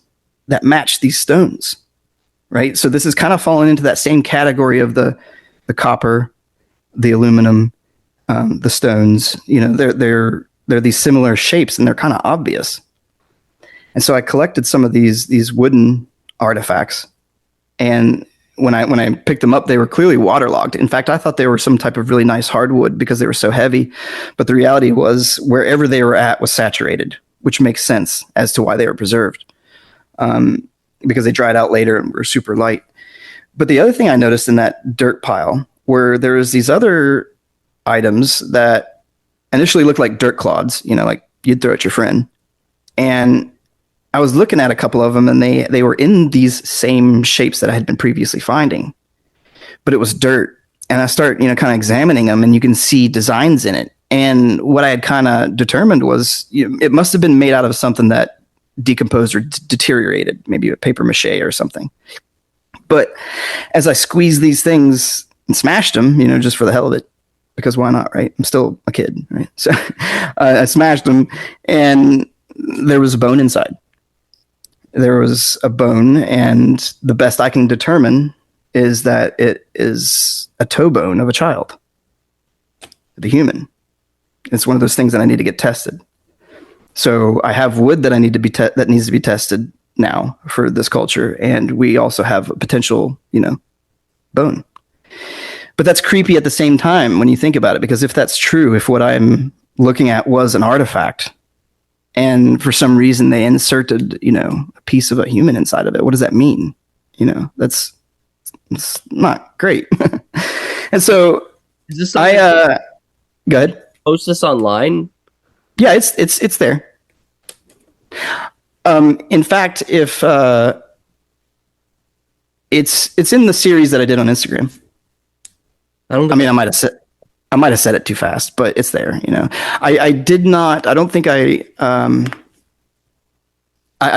that match these stones, right? So this is kind of falling into that same category of the copper, the aluminum, the stones. They're these similar shapes, and they're kind of obvious. And so I collected some of these wooden artifacts, and when I picked them up, they were clearly waterlogged. In fact, I thought they were some type of really nice hardwood because they were so heavy. But the reality was, wherever they were at was saturated, which makes sense as to why they were preserved, because they dried out later and were super light. But the other thing I noticed in that dirt pile were there was these other items that initially looked like dirt clods, like you'd throw at your friend. And I was looking at a couple of them, and they were in these same shapes that I had been previously finding, but it was dirt. And I start, kind of examining them, and you can see designs in it. And what I had kind of determined was it must have been made out of something that decomposed or deteriorated, maybe a paper mache or something. But as I squeezed these things and smashed them, just for the hell of it, because why not, right? I'm still a kid, right? So I smashed them, and there was a bone inside. There was a bone, and the best I can determine is that it is a toe bone of a child, of a human. It's one of those things that I need to get tested. So I have wood that I need to be that needs to be tested now for this culture, and we also have a potential, bone. But that's creepy at the same time when you think about it, because if that's true, if what I'm looking at was an artifact, and for some reason they inserted, a piece of a human inside of it, what does that mean? That's it's not great. And so Is this go ahead. Post this online? Yeah, it's there. In fact, if it's in the series that I did on Instagram. I might have said it too fast, but it's there. I did not. I don't think I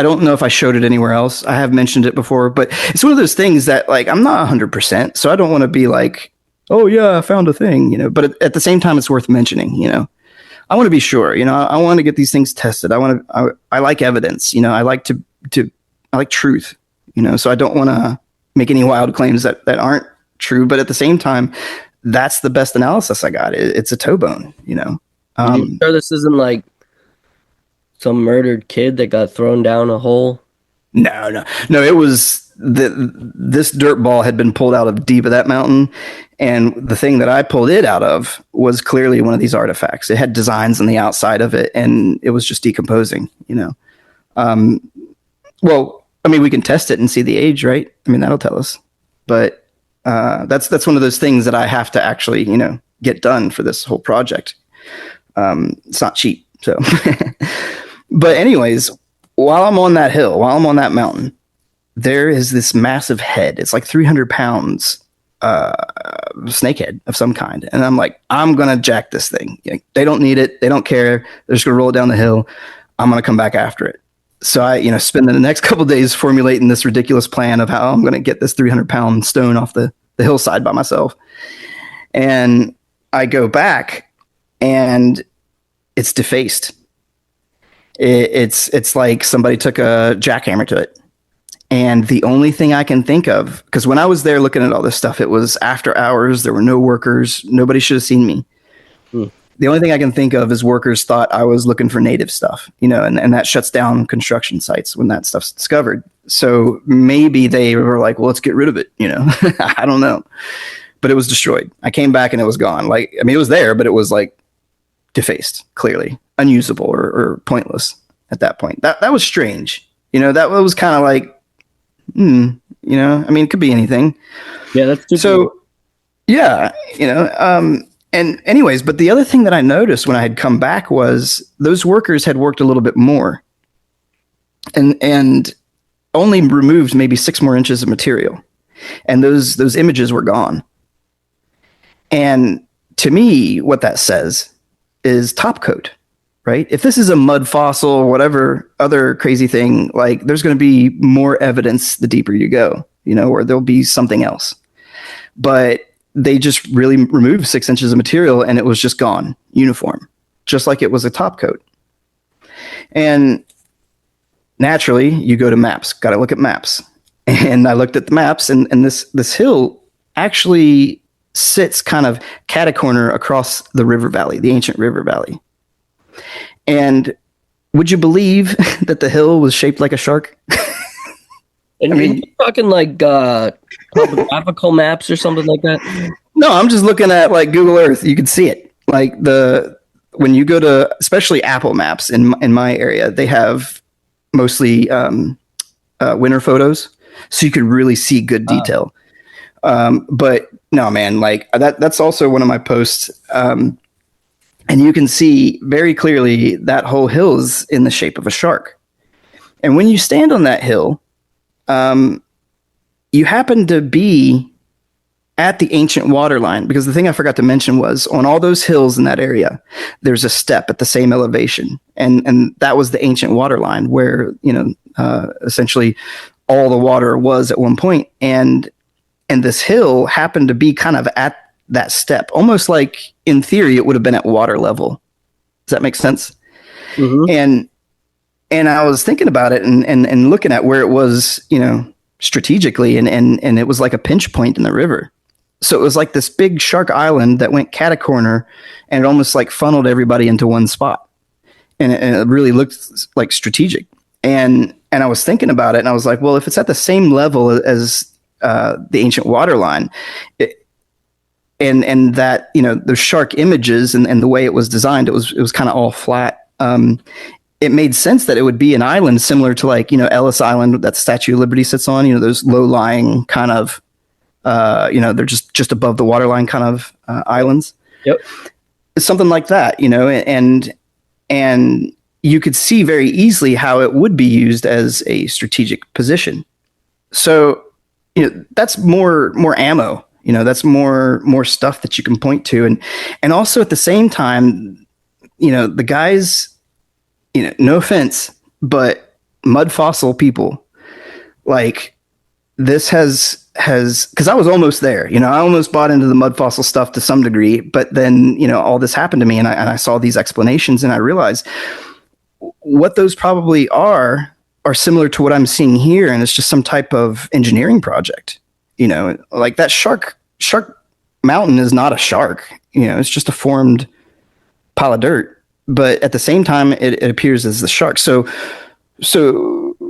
don't know if I showed it anywhere else. I have mentioned it before, but it's one of those things that, like, I'm not 100%, so I don't want to be like, oh yeah, I found a thing, but at the same time, it's worth mentioning, I want to be sure, I want to get these things tested. I like evidence, I like I like truth, so I don't want to make any wild claims that aren't true, but at the same time, that's the best analysis I got. It's a toe bone, Are you sure this isn't like some murdered kid that got thrown down a hole? No. It was this dirt ball had been pulled out of deep of that mountain, and the thing that I pulled it out of was clearly one of these artifacts. It had designs on the outside of it, and it was just decomposing. Well, we can test it and see the age, right? That'll tell us. But that's one of those things that I have to actually, get done for this whole project. It's not cheap, so. But anyways, while I'm on that hill, while I'm on that mountain, there is this massive head. It's like 300 pounds, snakehead of some kind. And I'm like, I'm going to jack this thing. They don't need it. They don't care. They're just going to roll it down the hill. I'm going to come back after it. So I, spend the next couple of days formulating this ridiculous plan of how I'm going to get this 300-pound stone off the hillside by myself. And I go back, and it's defaced. It's like somebody took a jackhammer to it. And the only thing I can think of, because when I was there looking at all this stuff, it was after hours. There were no workers. Nobody should have seen me. The only thing I can think of is workers thought I was looking for native stuff, and that shuts down construction sites when that stuff's discovered. So maybe they were like, well, let's get rid of it. I don't know. But it was destroyed. I came back and it was gone. It was there, but it was like defaced, clearly unusable or pointless at that point. That was strange. That was kind of like, it could be anything. Yeah, that's stupid. So, yeah, and anyways, but the other thing that I noticed when I had come back was those workers had worked a little bit more and only removed maybe 6 more inches of material. And those images were gone. And to me, what that says is top coat, right? If this is a mud fossil or whatever other crazy thing, like, there's going to be more evidence the deeper you go, or there'll be something else. But they just really removed 6 inches of material, and it was just gone, uniform, just like it was a top coat. And naturally, you go to maps, got to look at maps. And I looked at the maps, and this hill actually sits kind of catacorner across the river valley, the ancient river valley. And would you believe that the hill was shaped like a shark? And you're talking like topographical maps or something like that? No, I'm just looking at like Google Earth. You can see it. Like when you go to, especially Apple Maps in my area, they have mostly winter photos, so you can really see good detail. But no, man, like that's also one of my posts. And you can see very clearly that whole hill is in the shape of a shark. And when you stand on that hill, you happen to be at the ancient waterline, because the thing I forgot to mention was on all those hills in that area, there's a step at the same elevation. And that was the ancient waterline where, essentially all the water was at one point. And this hill happened to be kind of at that step, almost like in theory, it would have been at water level. Does that make sense? Mm-hmm. And I was thinking about it and looking at where it was, strategically, and it was like a pinch point in the river. So it was like this big shark island that went catacorner, and it almost like funneled everybody into one spot. And it really looked like strategic. And I was thinking about it, and I was like, well, if it's at the same level as the ancient waterline, and that, those shark images and the way it was designed, it was kind of all flat. It made sense that it would be an island similar to like, Ellis Island that Statue of Liberty sits on, those low-lying kind of, they're just above the waterline kind of islands. Yep. It's something like that, and you could see very easily how it would be used as a strategic position. So, that's more ammo, that's more stuff that you can point to. And also at the same time, the guys, no offense, but mud fossil people, like, this has because I was almost there, I almost bought into the mud fossil stuff to some degree, but then, all this happened to me, and I saw these explanations, and I realized what those probably are similar to what I'm seeing here. And it's just some type of engineering project, like that shark mountain is not a shark, it's just a formed pile of dirt, but at the same time, it appears as the shark. So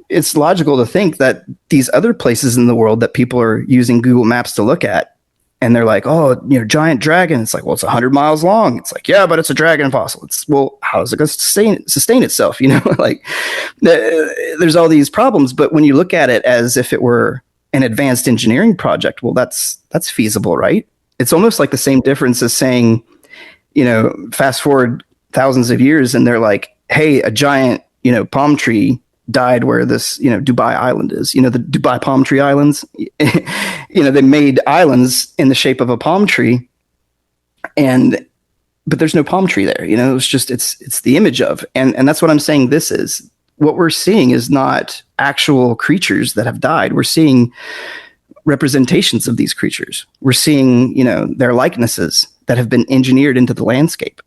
it's logical to think that these other places in the world that people are using Google Maps to look at, and they're like, oh, giant dragon. It's like, well, it's 100 miles long. It's like, yeah, but it's a dragon fossil. It's, well, how is it going to sustain itself? Like, there's all these problems. But when you look at it as if it were an advanced engineering project, well, that's feasible, right? It's almost like the same difference as saying, fast forward thousands of years, and they're like, hey, a giant, palm tree died where this, Dubai Island is, the Dubai palm tree islands, they made islands in the shape of a palm tree, but there's no palm tree there, it's just, it's the image of, and that's what I'm saying. This is what we're seeing is not actual creatures that have died. We're seeing representations of these creatures. We're seeing, their likenesses that have been engineered into the landscape.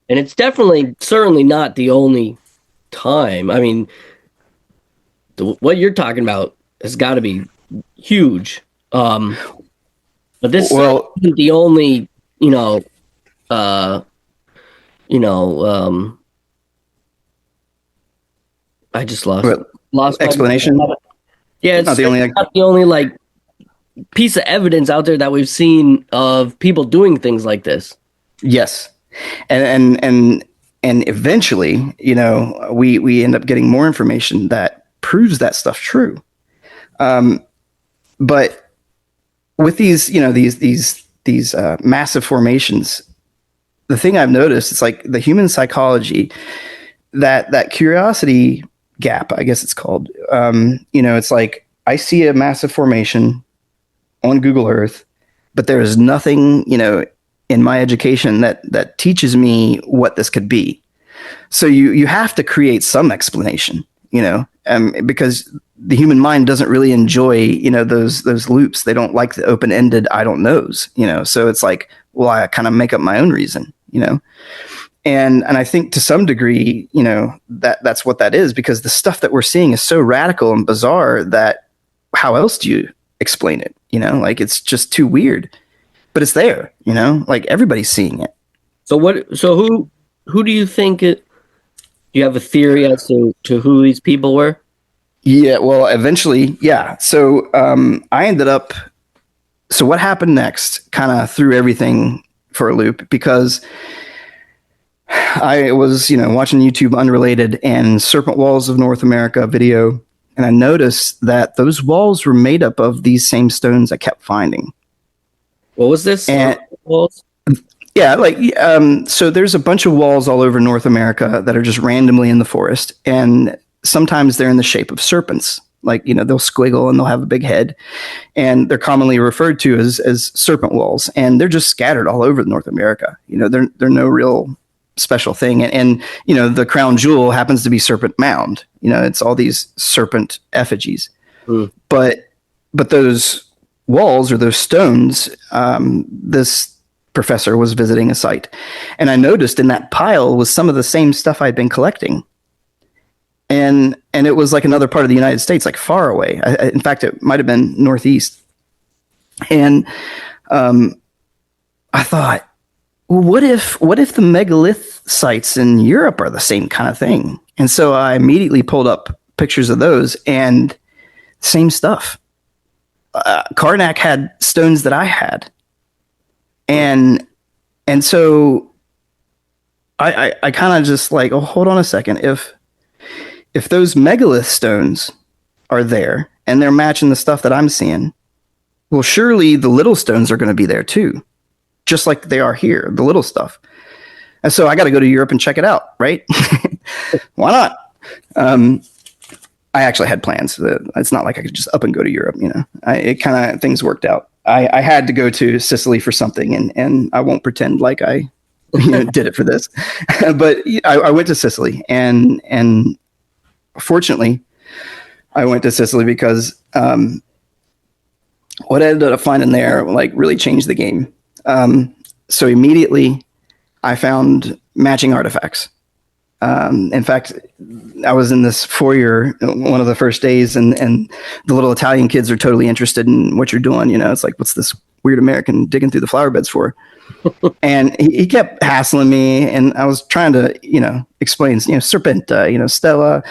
And it's certainly not the only time. I mean, what you're talking about has got to be huge. But this isn't the only, I just lost explanation. Yeah, it's not the only like piece of evidence out there that we've seen of people doing things like this. Yes. And eventually, we end up getting more information that proves that stuff true. But with these, these massive formations, the thing I've noticed, it's like the human psychology, that curiosity gap, I guess it's called. It's like I see a massive formation on Google Earth, but there is nothing, in my education that teaches me what this could be. So you have to create some explanation, because the human mind doesn't really enjoy, those loops. They don't like the open-ended I don't knows, so it's like, well, I kind of make up my own reason, and I think to some degree, that's what that is, because the stuff that we're seeing is so radical and bizarre that how else do you explain it? Like, it's just too weird. But it's there, like everybody's seeing it. So who do you think do you have a theory as to who these people were? Yeah, well, eventually, yeah. So I ended up, so what happened next kind of threw everything for a loop, because I was, watching YouTube unrelated and Serpent Walls of North America video, and I noticed that those walls were made up of these same stones I kept finding. What was this? Yeah, so there's a bunch of walls all over North America that are just randomly in the forest, and sometimes they're in the shape of serpents. Like, they'll squiggle and they'll have a big head, and they're commonly referred to as serpent walls, and they're just scattered all over North America. They're no real special thing, and the crown jewel happens to be Serpent Mound. It's all these serpent effigies, but those walls or those stones, this professor was visiting a site, and I noticed in that pile was some of the same stuff I'd been collecting, and it was like another part of the United States, like far away. In fact, it might have been northeast, and I thought, well, what if the megalith sites in Europe are the same kind of thing? And so I immediately pulled up pictures of those, and same stuff. Karnak had stones that I had, and so I kind of just like, oh, hold on a second. If those megalith stones are there and they're matching the stuff that I'm seeing, well, surely the little stones are going to be there too, just like they are here, the little stuff. And so I got to go to Europe and check it out, right? Why not? I actually had plans. It's not like I could just up and go to Europe, it kind of, things worked out. I had to go to Sicily for something, and I won't pretend like I did it for this. But I went to Sicily, and fortunately, I went to Sicily because what I ended up finding there really changed the game. So immediately, I found matching artifacts. In fact, I was in this foyer one of the first days, and the little Italian kids are totally interested in what you're doing. It's like, what's this weird American digging through the flower beds for? And he kept hassling me, and I was trying to, explain, Serpenta, Stella.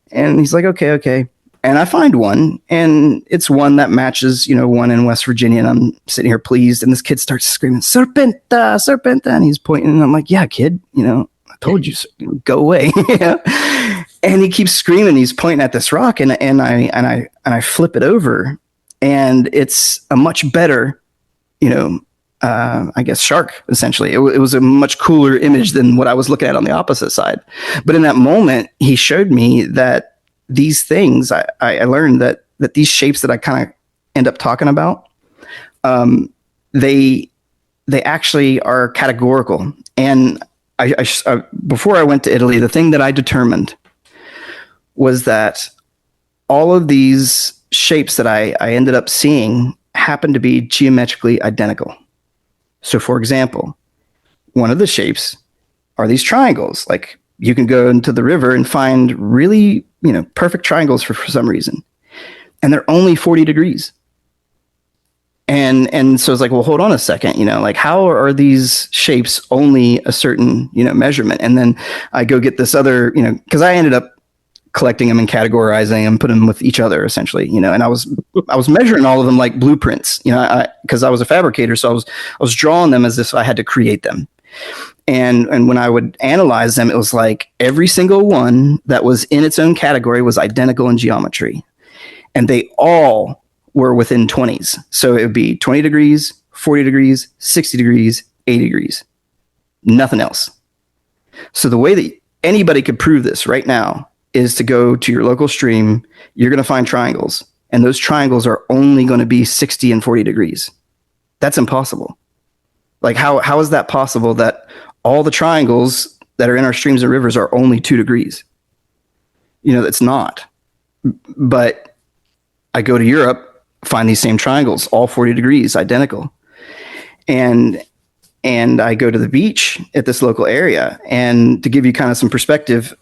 And he's like, okay. And I find one, and it's one that matches, one in West Virginia. And I'm sitting here pleased, and this kid starts screaming, Serpenta, Serpenta. And he's pointing, and I'm like, yeah, kid, I told you, go away. And he keeps screaming. He's pointing at this rock, and I flip it over, and it's a much better, I guess shark. Essentially, it was a much cooler image than what I was looking at on the opposite side. But in that moment, he showed me that these things. I learned that these shapes that I kind of end up talking about, they actually are categorical. And I before I went to Italy, the thing that I determined was that all of these shapes that I ended up seeing happened to be geometrically identical. So, for example, one of the shapes are these triangles. Like, you can go into the river and find really, perfect triangles for some reason, and they're only 40 degrees. And so it's like, well, hold on a second, how are these shapes only a certain, measurement? And then I go get this other, because I ended up collecting them and categorizing them, putting them with each other essentially, and I was measuring all of them like blueprints, because I was a fabricator. So I was drawing them as if I had to create them. And when I would analyze them, it was like every single one that was in its own category was identical in geometry, and they all were within 20s. So it would be 20 degrees, 40 degrees, 60 degrees, 80 degrees, nothing else. So the way that anybody could prove this right now is to go to your local stream. You're going to find triangles, and those triangles are only going to be 60 and 40 degrees. That's impossible. Like, how is that possible that all the triangles that are in our streams and rivers are only 2 degrees? It's not. But I go to Europe, find these same triangles, all 40 degrees, identical. And I go to the beach at this local area. And to give you kind of some perspective,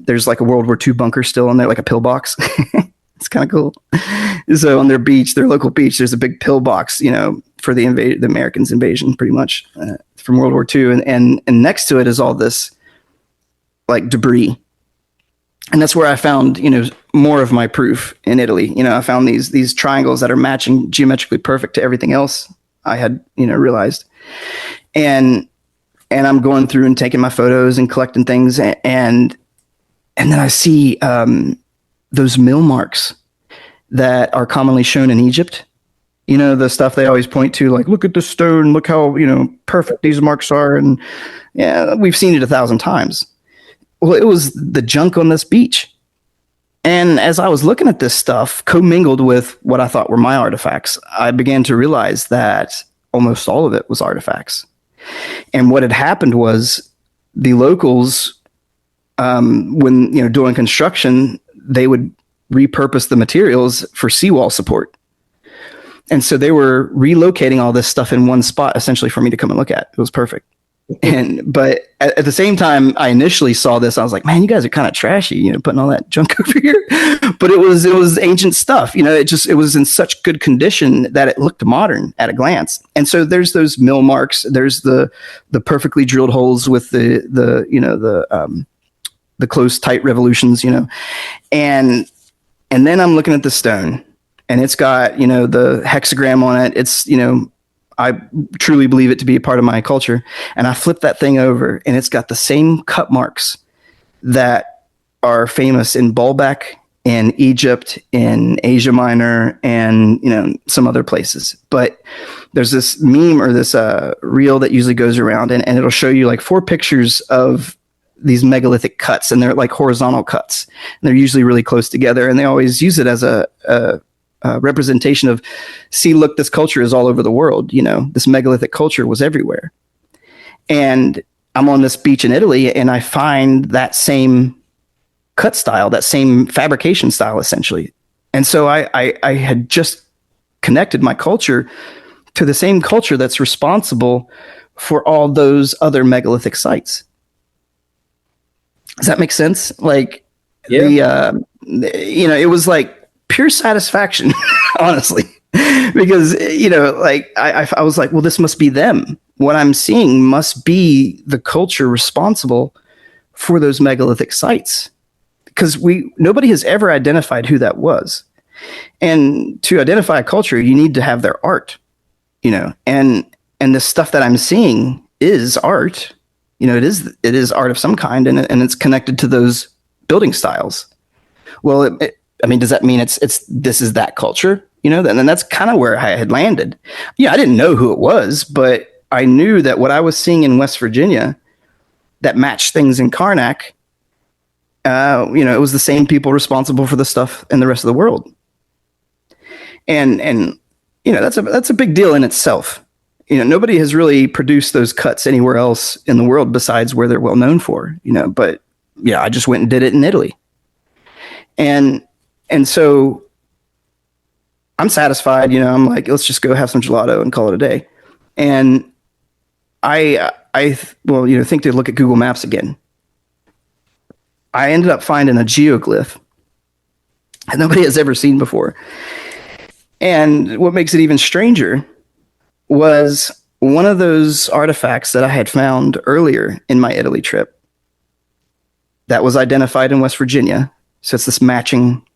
there's like a World War II bunker still in there, like a pillbox. It's kind of cool. So on their beach, their local beach, there's a big pillbox, for the Americans' invasion, pretty much, from World War II. And next to it is all this like debris. And that's where I found, more of my proof in Italy. I found these triangles that are matching geometrically perfect to everything else I had, realized. And I'm going through and taking my photos and collecting things. And then I see those mill marks that are commonly shown in Egypt, You know, the stuff they always point to, like, look at the stone, look how, perfect these marks are. And yeah, we've seen it 1,000 times. Well, it was the junk on this beach. And as I was looking at this stuff, commingled with what I thought were my artifacts, I began to realize that almost all of it was artifacts. And what had happened was the locals, when doing construction, they would repurpose the materials for seawall support. And so they were relocating all this stuff in one spot, essentially, for me to come and look at. It was perfect. But at the same time, I initially saw this, I was like, man, you guys are kind of trashy, putting all that junk over here. But it was ancient stuff. It was in such good condition that it looked modern at a glance. And so there's those mill marks. There's the perfectly drilled holes with the close, tight revolutions, and then I'm looking at the stone, and it's got, the hexagram on it. It's, I truly believe it to be a part of my culture. And I flip that thing over, and it's got the same cut marks that are famous in Baalbek, in Egypt, in Asia Minor, and, some other places. But there's this meme or this reel that usually goes around, and it'll show you like 4 pictures of these megalithic cuts, and they're like horizontal cuts. And they're usually really close together, and they always use it as a representation of, see, look, this culture is all over the world. This megalithic culture was everywhere. And I'm on this beach in Italy, and I find that same cut style, that same fabrication style, essentially. And so I had just connected my culture to the same culture that's responsible for all those other megalithic sites. Does that make sense? Like, yeah. It was like pure satisfaction, honestly, because, I was like, well, this must be them. What I'm seeing must be the culture responsible for those megalithic sites, because nobody has ever identified who that was. And to identify a culture, you need to have their art, and the stuff that I'm seeing is art. It is art of some kind, and it's connected to those building styles. Well, does that mean this is that culture? And then that's kind of where I had landed. Yeah, I didn't know who it was, but I knew that what I was seeing in West Virginia that matched things in Karnak, it was the same people responsible for the stuff in the rest of the world. And that's a big deal in itself. Nobody has really produced those cuts anywhere else in the world besides where they're well known for, but yeah, I just went and did it in Italy. And so I'm satisfied, I'm like, let's just go have some gelato and call it a day. And I think to look at Google Maps again. I ended up finding a geoglyph that nobody has ever seen before. And what makes it even stranger was one of those artifacts that I had found earlier in my Italy trip that was identified in West Virginia. So it's this matching,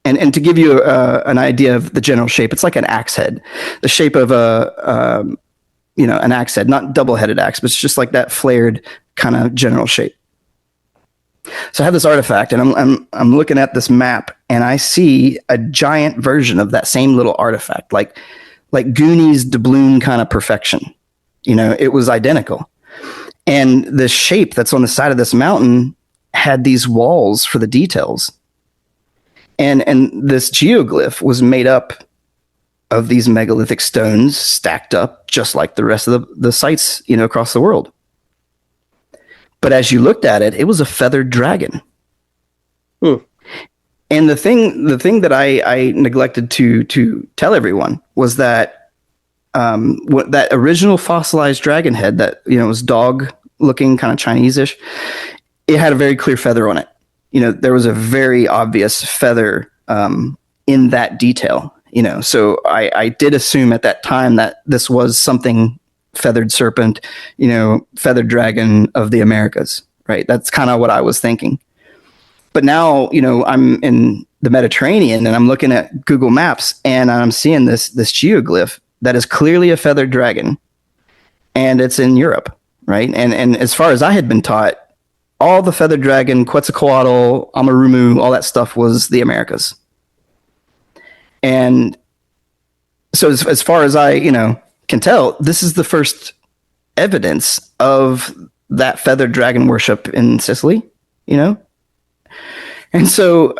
and to give you an idea of the general shape, it's like an axe head, the shape of an axe head, not double-headed axe, but it's just like that flared kind of general shape. So I have this artifact, and I'm looking at this map, and I see a giant version of that same little artifact, like Goonies doubloon kind of perfection. It was identical. And the shape that's on the side of this mountain had these walls for the details. And this geoglyph was made up of these megalithic stones stacked up just like the rest of the sites, across the world. But as you looked at it, it was a feathered dragon. And the thing that I neglected to tell everyone was that that original fossilized dragon head that was dog looking, kind of Chinese-ish, it had a very clear feather on it. There was a very obvious feather in that detail. So I did assume at that time that this was something feathered serpent, feathered dragon of the Americas, right? That's kind of what I was thinking. But now, I'm in the Mediterranean, and I'm looking at Google Maps, and I'm seeing this geoglyph that is clearly a feathered dragon, and it's in Europe, right? And as far as I had been taught, all the feathered dragon, Quetzalcoatl, Amarumu, all that stuff was the Americas. And So as far as I, can tell, this is the first evidence of that feathered dragon worship in Sicily, And so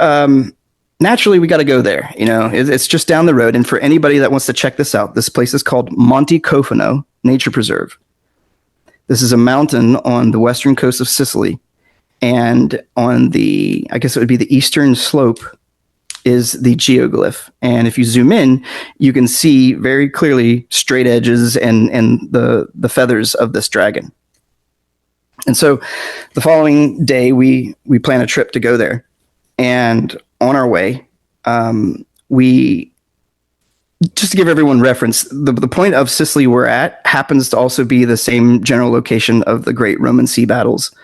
naturally we got to go there, it's just down the road. And for anybody that wants to check this out, this place is called Monte Cofano Nature Preserve. This is a mountain on the western coast of Sicily. And on I guess it would be the eastern slope is the geoglyph. And if you zoom in, you can see very clearly straight edges and the feathers of this dragon. And so the following day, we plan a trip to go there. And on our way, we, just to give everyone reference, the point of Sicily we're at happens to also be the same general location of the great Roman sea battles.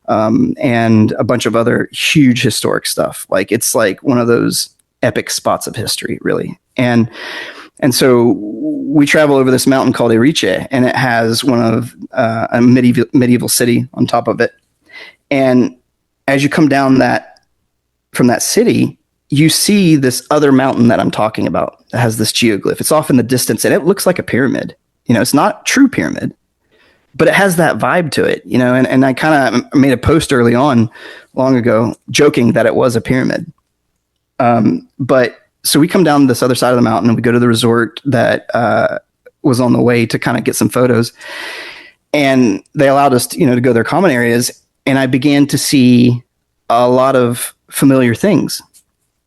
And a bunch of other huge historic stuff. Like it's like one of those epic spots of history, really. And so we travel over this mountain called Erice, and it has one of a medieval city on top of it. And as you come down from that city, you see this other mountain that I'm talking about that has this geoglyph. It's off in the distance, and it looks like a pyramid. It's not a true pyramid, but it has that vibe to it, and I kind of made a post early on long ago joking that it was a pyramid. But so we come down this other side of the mountain and we go to the resort that was on the way to kind of get some photos. And they allowed us to go to their common areas. And I began to see a lot of familiar things.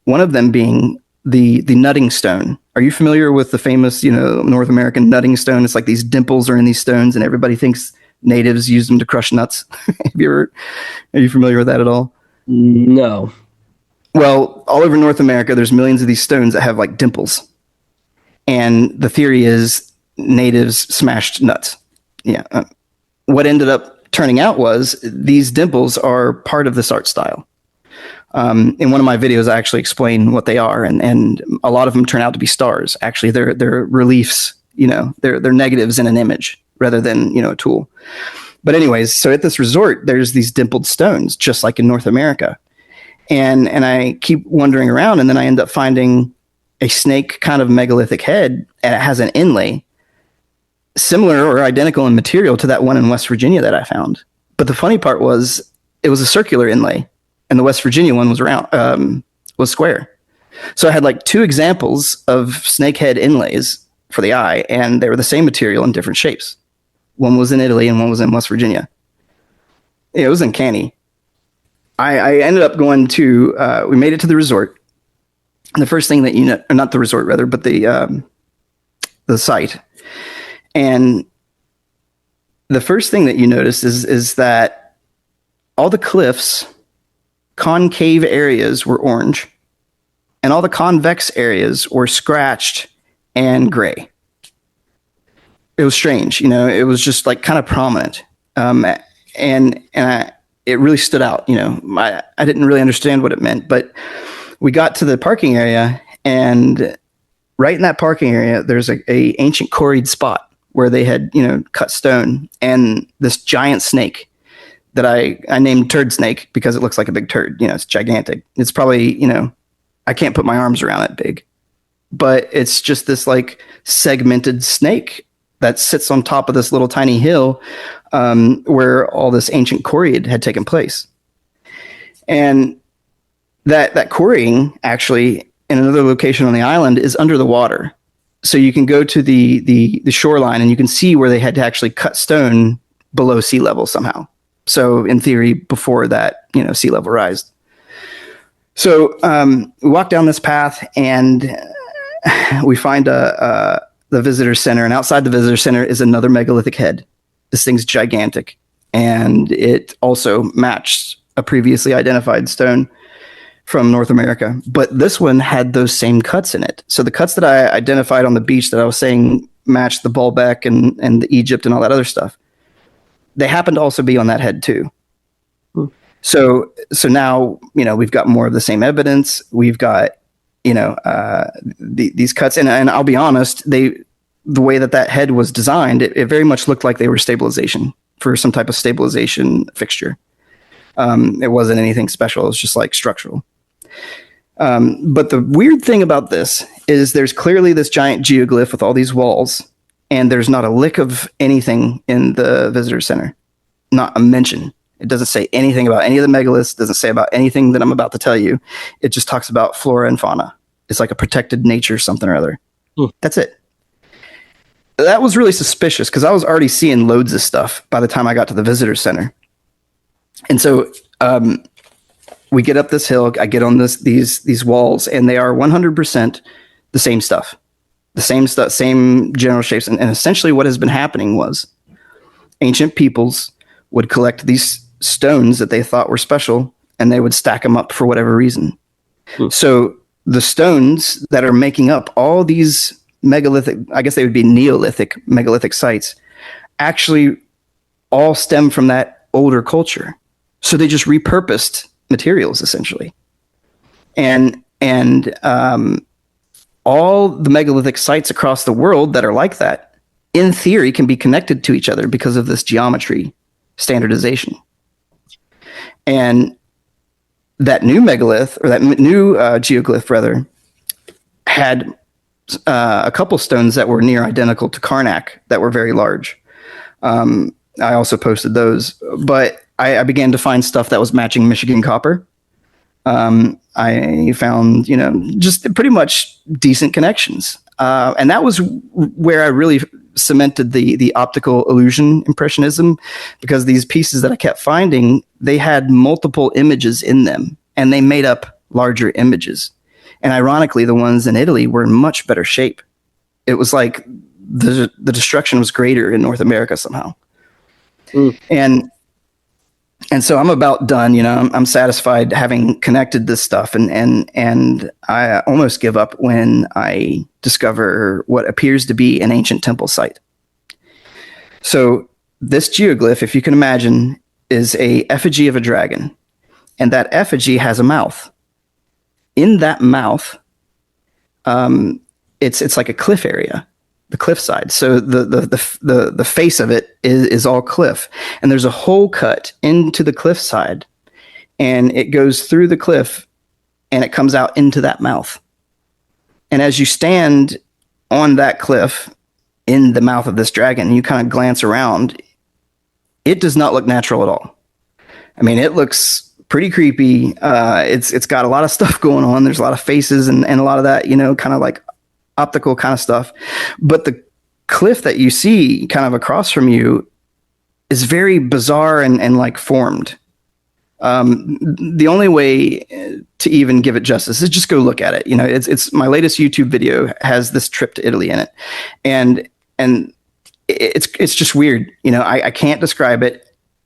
One of them being the nutting stone. Are you familiar with the famous, North American nutting stone? It's like these dimples are in these stones and everybody thinks natives use them to crush nuts. Are you familiar with that at all? No. Well, all over North America, there's millions of these stones that have like dimples. And the theory is natives smashed nuts. Yeah. What ended up turning out was these dimples are part of this art style. In one of my videos, I actually explain what they are, and a lot of them turn out to be stars. Actually, they're reliefs. They're negatives in an image rather than a tool. But anyways, so at this resort, there's these dimpled stones, just like in North America, and I keep wandering around, and then I end up finding a snake kind of megalithic head, and it has an inlay similar or identical in material to that one in West Virginia that I found. But the funny part was it was a circular inlay. And the West Virginia one was square. So I had like two examples of snakehead inlays for the eye, and they were the same material in different shapes. One was in Italy and one was in West Virginia. It was uncanny. I ended up going to, we made it to the resort. And the first thing that or not the resort rather, but the site. And the first thing that you notice is that all the cliffs, concave areas were orange, and all the convex areas were scratched and gray. It was strange, it was just like kind of prominent. It really stood out, I didn't really understand what it meant, but we got to the parking area, and right in that parking area, there's a ancient quarried spot where they had, cut stone, and this giant snake that I named Turd Snake because it looks like a big turd. It's gigantic. It's probably, I can't put my arms around it big, but it's just this like segmented snake that sits on top of this little tiny hill where all this ancient quarrying had taken place. And that quarrying actually in another location on the island is under the water. So you can go to the shoreline and you can see where they had to actually cut stone below sea level somehow. So in theory, before that, sea level rise. So we walk down this path and we find the visitor center. And outside the visitor center is another megalithic head. This thing's gigantic. And it also matched a previously identified stone from North America. But this one had those same cuts in it. So the cuts that I identified on the beach that I was saying matched the Baalbek and the Egypt and all that other stuff, they happen to also be on that head too. So now, we've got more of the same evidence. We've got, these cuts, and I'll be honest, the way that head was designed, it very much looked like they were stabilization for some type of stabilization fixture. It wasn't anything special. It was just like structural. But the weird thing about this is there's clearly this giant geoglyph with all these walls, and there's not a lick of anything in the visitor center. Not a mention. It doesn't say anything about any of the megaliths. Doesn't say about anything that I'm about to tell you. It just talks about flora and fauna. It's like a protected nature something or other. That's it. That was really suspicious because I was already seeing loads of stuff by the time I got to the visitor center. And so we get up this hill. I get on these walls, and they are 100% the same stuff. The same stuff, same general shapes. And essentially what has been happening was ancient peoples would collect these stones that they thought were special, and they would stack them up for whatever reason. So the stones that are making up all these megalithic, I guess they would be Neolithic megalithic sites, actually all stem from that older culture. So they just repurposed materials essentially. And all the megalithic sites across the world that are like that, in theory, can be connected to each other because of this geometry standardization. And that new megalith, or that new geoglyph rather, had a couple stones that were near identical to Karnak that were very large. I also posted those, but I began to find stuff that was matching Michigan copper. I found, just pretty much decent connections. And that was where I really cemented the optical illusion impressionism, because these pieces that I kept finding, they had multiple images in them, and they made up larger images. And ironically, the ones in Italy were in much better shape. It was like the destruction was greater in North America somehow. And so I'm about done, I'm satisfied having connected this stuff, and I almost give up when I discover what appears to be an ancient temple site. So this geoglyph, if you can imagine, is a effigy of a dragon, and that effigy has a mouth. In that mouth, it's like a cliff area. The cliffside. So the face of it is all cliff, and there's a hole cut into the cliffside, and it goes through the cliff, and it comes out into that mouth. And as you stand on that cliff in the mouth of this dragon, you kind of glance around. It does not look natural at all. I mean, it looks pretty creepy. It's got a lot of stuff going on. There's a lot of faces and a lot of that, kind of like optical kind of stuff. But the cliff that you see kind of across from you is very bizarre and like formed. The only way to even give it justice is just go look at it. It's my latest YouTube video has this trip to Italy in it, and it's just weird. I can't describe it.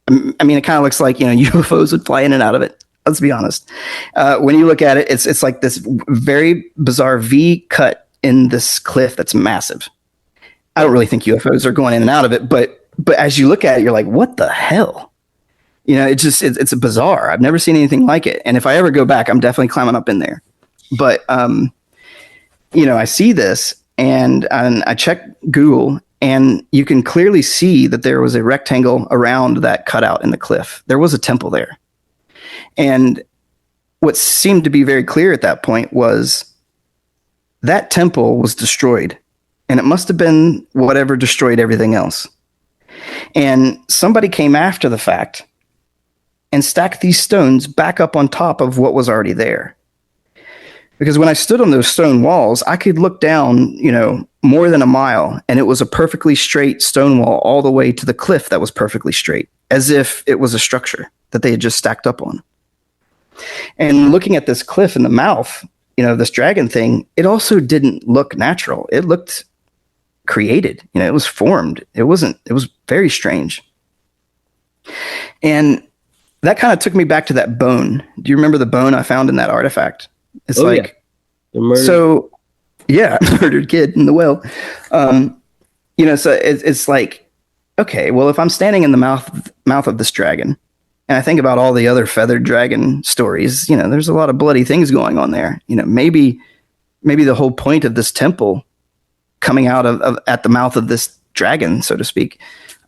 I mean, it kind of looks like UFOs would fly in and out of it. Let's be honest. When you look at it, it's like this very bizarre V cut in this cliff that's massive. I don't really think UFOs are going in and out of it, but as you look at it, you're like, what the hell? It's a bizarre. I've never seen anything like it. And if I ever go back, I'm definitely climbing up in there. But, I see this and I check Google, and you can clearly see that there was a rectangle around that cutout in the cliff. There was a temple there. And what seemed to be very clear at that point was that temple was destroyed, and it must have been whatever destroyed everything else. And somebody came after the fact and stacked these stones back up on top of what was already there. Because when I stood on those stone walls, I could look down, more than a mile, and it was a perfectly straight stone wall all the way to the cliff that was perfectly straight, as if it was a structure that they had just stacked up on. And looking at this cliff in the mouth, this dragon thing, it also didn't look natural. It looked created. It was formed. It was very strange. And that kind of took me back to that bone. Do you remember the bone I found in that artifact? It's murdered kid in the well. So it's like, okay, well, if I'm standing in the mouth of this dragon, and I think about all the other feathered dragon stories, there's a lot of bloody things going on there. Maybe the whole point of this temple coming out of at the mouth of this dragon, so to speak,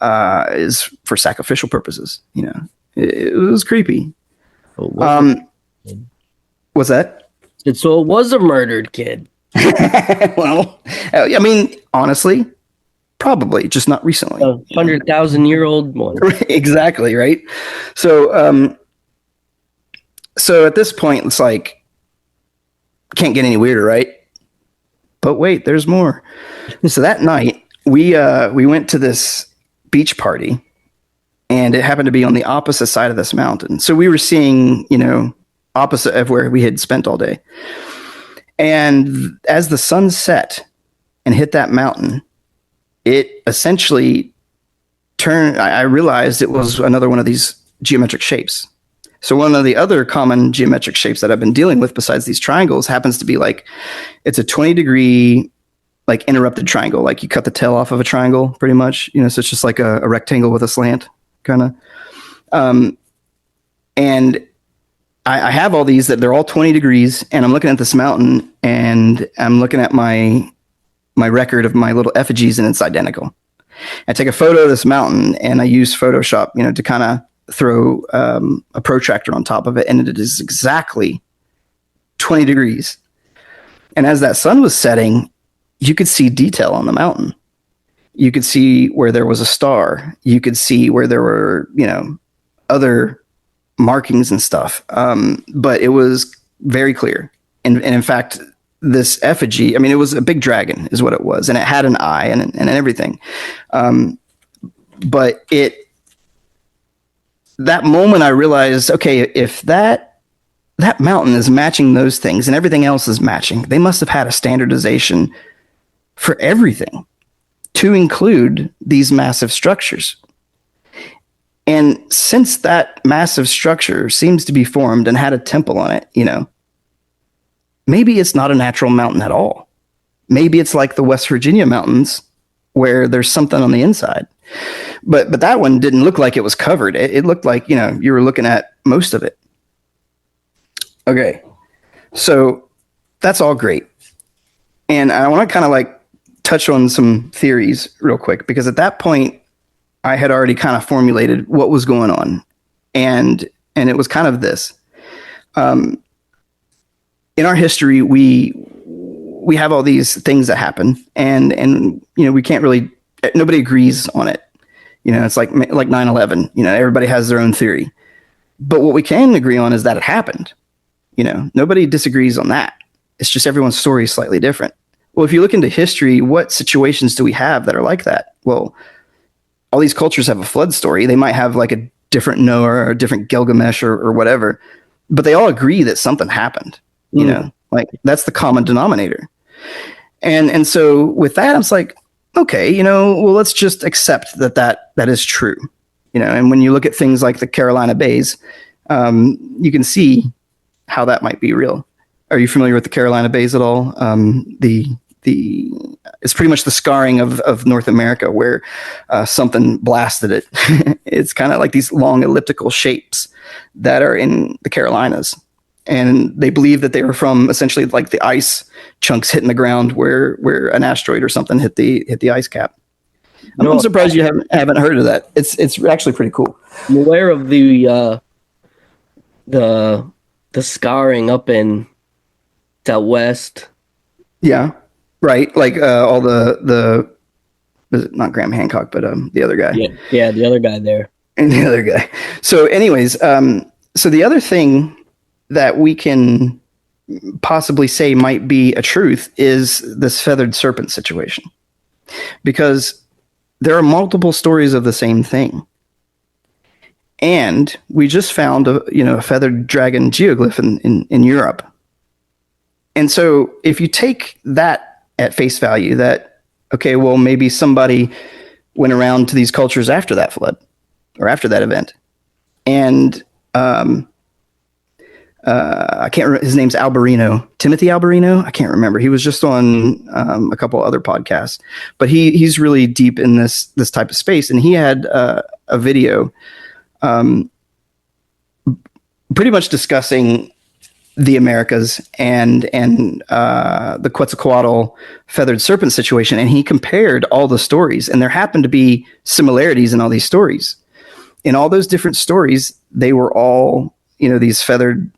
is for sacrificial purposes. It was creepy. What's that? And so it was a murdered kid. Well, I mean, honestly, probably just not recently. A 100,000-year-old one. Exactly, right? So, so at this point, it's like, can't get any weirder, right? But wait, there's more. So that night, we went to this beach party, and it happened to be on the opposite side of this mountain. So we were seeing, opposite of where we had spent all day. And as the sun set and hit that mountain, it essentially turned. I realized it was another one of these geometric shapes. So one of the other common geometric shapes that I've been dealing with besides these triangles happens to be like, it's a 20-degree, like interrupted triangle. Like you cut the tail off of a triangle pretty much, so it's just like a rectangle with a slant kind of. And I have all these that they're all 20 degrees, and I'm looking at this mountain, and I'm looking at my record of my little effigies, and it's identical. I take a photo of this mountain, and I use Photoshop, to kind of throw a protractor on top of it, and it is exactly 20 degrees. And as that sun was setting, you could see detail on the mountain. You could see where there was a star. You could see where there were, other markings and stuff. But it was very clear. And in fact, this effigy, I mean, it was a big dragon is what it was. And it had an eye and everything. But that moment I realized, okay, if that mountain is matching those things and everything else is matching, they must have had a standardization for everything to include these massive structures. And since that massive structure seems to be formed and had a temple on it, maybe it's not a natural mountain at all. Maybe it's like the West Virginia mountains where there's something on the inside. But that one didn't look like it was covered. It looked like, you were looking at most of it. Okay. So that's all great. And I want to kind of like touch on some theories real quick, because at that point I had already kind of formulated what was going on. And it was kind of this. In our history, we have all these things that happen, and we can't really, nobody agrees on it. It's like 9/11, everybody has their own theory. But what we can agree on is that it happened. Nobody disagrees on that. It's just everyone's story is slightly different. Well, if you look into history, what situations do we have that are like that? Well, all these cultures have a flood story. They might have like a different Noah or a different Gilgamesh or whatever, but they all agree that something happened. Like that's the common denominator. And so with that, I was like, okay, well, let's just accept that is true. And when you look at things like the Carolina Bays, you can see how that might be real. Are you familiar with the Carolina Bays at all? It's pretty much the scarring of North America where something blasted it. It's kind of like these long elliptical shapes that are in the Carolinas. And they believe that they were from essentially like the ice chunks hitting the ground where an asteroid or something hit the ice cap. I'm surprised you haven't heard of that. It's actually pretty cool. I'm aware of the scarring up in out west. Yeah, right. Like all the was it not Graham Hancock, but the other guy. Yeah, the other guy there. And the other guy. So, anyways, so the other thing that we can possibly say might be a truth is this feathered serpent situation, because there are multiple stories of the same thing. And we just found a feathered dragon geoglyph in Europe. And so if you take that at face value, that, okay, well, maybe somebody went around to these cultures after that flood or after that event. And I can't remember, his name's Alberino, Timothy Alberino. I can't remember. He was just on a couple other podcasts, but he's really deep in this type of space. And he had a video pretty much discussing the Americas and the Quetzalcoatl feathered serpent situation. And he compared all the stories, and there happened to be similarities in all these stories. In all those different stories, they were all, these feathered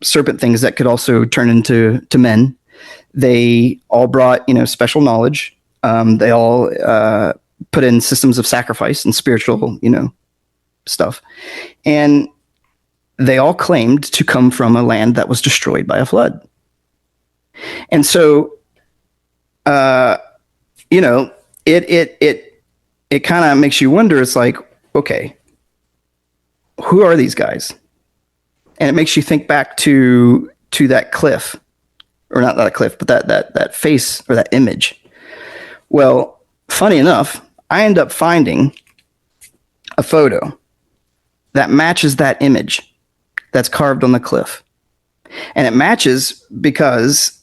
serpent things that could also turn into men. They all brought special knowledge. They all put in systems of sacrifice and spiritual stuff, and they all claimed to come from a land that was destroyed by a flood. And so, it kind of makes you wonder. It's like, okay, who are these guys? And it makes you think back to that cliff, or not that cliff, but that face or that image. Well, funny enough, I end up finding a photo that matches that image that's carved on the cliff. And it matches because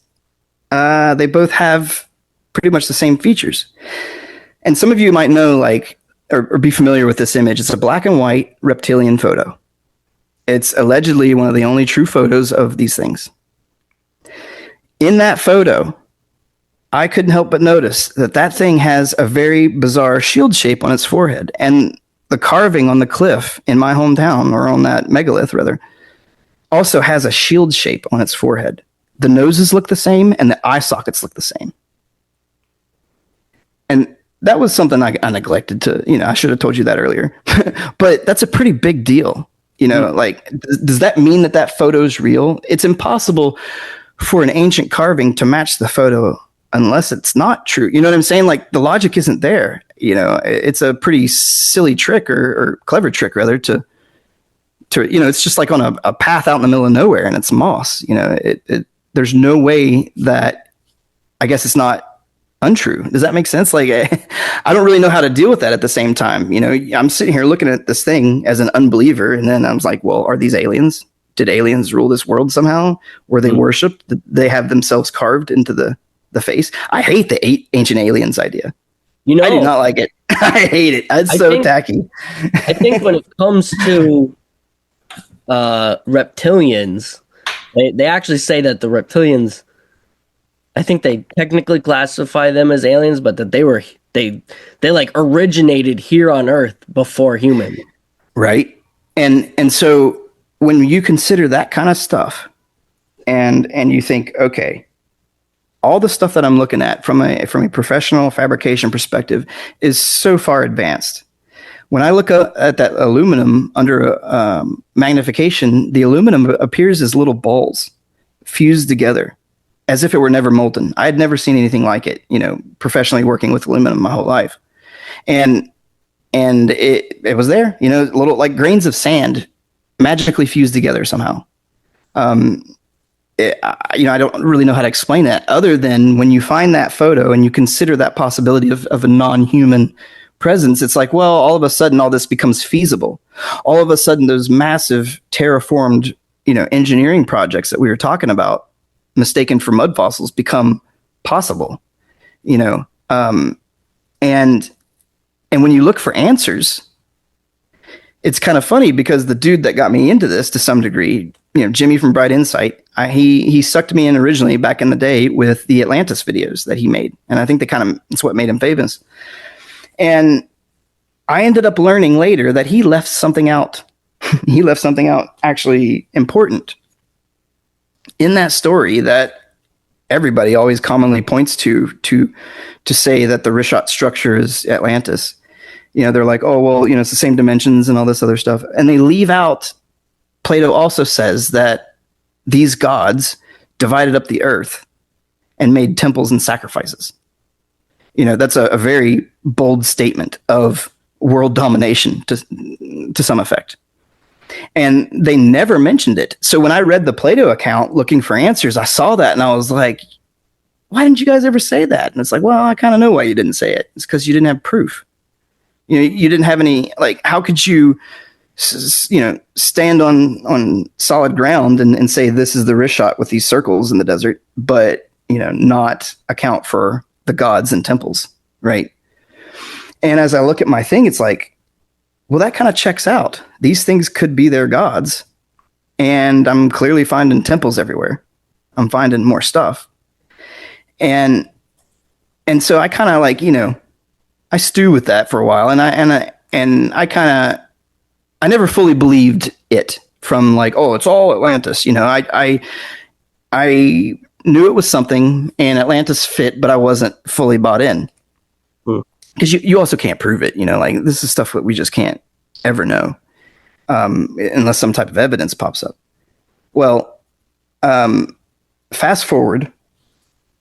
they both have pretty much the same features. And some of you might know, or be familiar with this image. It's a black and white reptilian photo. It's allegedly one of the only true photos of these things. In that photo, I couldn't help but notice that thing has a very bizarre shield shape on its forehead. And the carving on the cliff in my hometown, or on that megalith rather, also has a shield shape on its forehead. The noses look the same and the eye sockets look the same. And that was something I neglected to, I should have told you that earlier. But that's a pretty big deal. Does that mean that photo is real? It's impossible for an ancient carving to match the photo unless it's not true. You know what I'm saying? The logic isn't there. It's a pretty silly trick or clever trick rather to it's just like on a path out in the middle of nowhere and it's moss. There's no way that, I guess it's not untrue. Does that make sense? I don't really know how to deal with that at the same time. I'm sitting here looking at this thing as an unbeliever, and then I was like, well, are these aliens? Did aliens rule this world somehow? Were they worshipped? Did they have themselves carved into the face? I hate the ancient aliens idea. I do not like it. I hate it. It's so tacky. I think when it comes to reptilians, they actually say that the reptilians, I think they technically classify them as aliens, but that they originated here on Earth before human. Right. And so when you consider that kind of stuff and you think, okay, all the stuff that I'm looking at from a professional fabrication perspective is so far advanced. When I look at that aluminum under magnification, the aluminum appears as little balls fused together, as if it were never molten. I had never seen anything like it, professionally working with aluminum my whole life. And it was there, little like grains of sand magically fused together somehow. I don't really know how to explain that, other than when you find that photo and you consider that possibility of a non-human presence, it's like, well, all of a sudden all this becomes feasible. All of a sudden those massive terraformed, engineering projects that we were talking about, mistaken for mud fossils, become possible, and when you look for answers, it's kind of funny because the dude that got me into this to some degree, Jimmy from Bright Insight, he sucked me in originally back in the day with the Atlantis videos that he made. And I think it's what made him famous. And I ended up learning later that he left something out. He left something out actually important in that story that everybody always commonly points to say that the Rishat structure is Atlantis. They're like, oh, well, it's the same dimensions and all this other stuff. And they leave out, Plato also says that these gods divided up the earth and made temples and sacrifices. That's a very bold statement of world domination to some effect. And they never mentioned it. So when I read the Plato account looking for answers, I saw that and I was like, why didn't you guys ever say that? And it's like, well, I kind of know why you didn't say it. It's because you didn't have proof. You didn't have any, how could you, stand on solid ground and say this is the Rishat with these circles in the desert, but, not account for the gods and temples, right? And as I look at my thing, it's like, well, that kind of checks out. These things could be their gods. And I'm clearly finding temples everywhere. I'm finding more stuff. And so I kind of I stew with that for a while. And I never fully believed it from like, oh, it's all Atlantis. I knew it was something, and Atlantis fit, but I wasn't fully bought in because you also can't prove it. Like this is stuff that we just can't ever know unless some type of evidence pops up. Well, fast forward,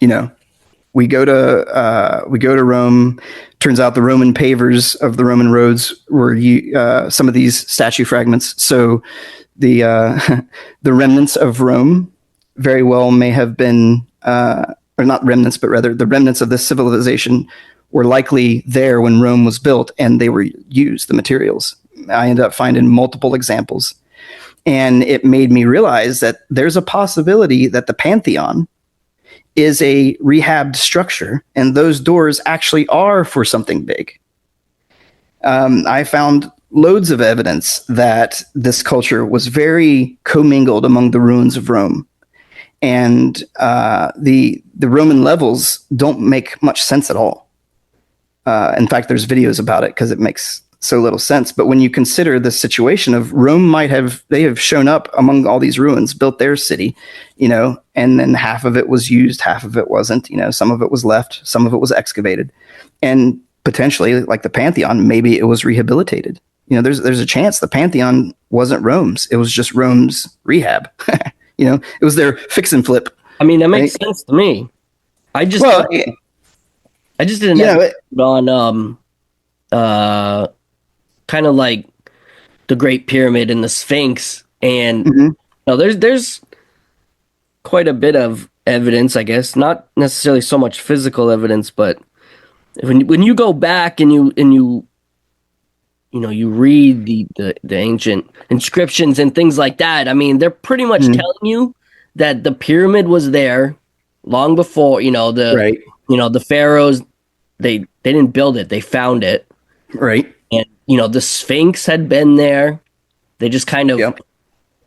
we go to Rome. Turns out the Roman pavers of the Roman roads were some of these statue fragments. So the the remnants of Rome very well may have been, or not remnants, but rather the remnants of this civilization were likely there when Rome was built, and they were used, the materials. I ended up finding multiple examples, and it made me realize that there's a possibility that the Pantheon is a rehabbed structure, and those doors actually are for something big. I found loads of evidence that this culture was very commingled among the ruins of Rome, and the Roman levels don't make much sense at all. In fact, there's videos about it because it makes so little sense. But when you consider the situation of Rome, they have shown up among all these ruins, built their city, and then half of it was used, half of it wasn't. Some of it was left, some of it was excavated, and potentially, like the Pantheon, maybe it was rehabilitated. There's a chance the Pantheon wasn't Rome's; it was just Rome's rehab. It was their fix and flip. I mean, that makes sense to me. I just didn't on kind of like the Great Pyramid and the Sphinx, and there's quite a bit of evidence, I guess, not necessarily so much physical evidence, but when you go back and you read the ancient inscriptions and things like that, I mean, they're pretty much telling you that the pyramid was there long before, the pharaohs, they didn't build it, they found it. Right. And, the Sphinx had been there. They just kind of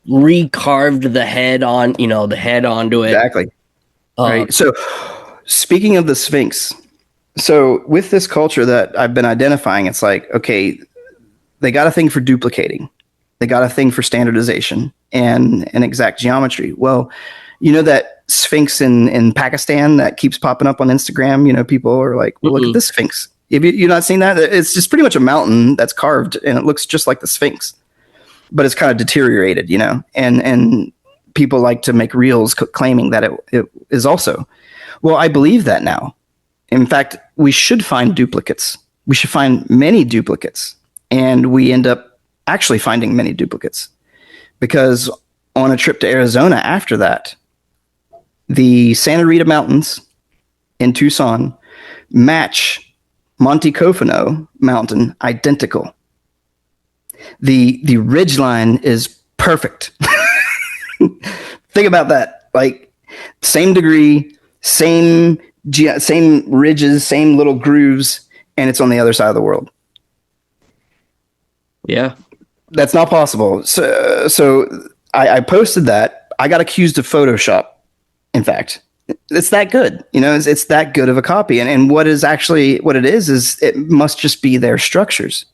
recarved the head onto it. Exactly. Right. So speaking of the Sphinx, so with this culture that I've been identifying, it's like, okay, they got a thing for duplicating. They got a thing for standardization and exact geometry. Well, that Sphinx in Pakistan that keeps popping up on Instagram, people are like, well, look at this Sphinx. Have you not seen that? It's just pretty much a mountain that's carved, and it looks just like the Sphinx, but it's kind of deteriorated, and people like to make reels claiming that it is also. Well, I believe that now. In fact, we should find duplicates. We should find many duplicates, and we end up actually finding many duplicates because on a trip to Arizona after that, the Santa Rita Mountains in Tucson match Monte Cofano Mountain identical. The ridgeline is perfect. Think about that. Like same degree, same ridges, same little grooves, and it's on the other side of the world. Yeah. That's not possible. So I posted that. I got accused of Photoshop. In fact, it's that good, it's that good of a copy. And what it is it must just be their structures.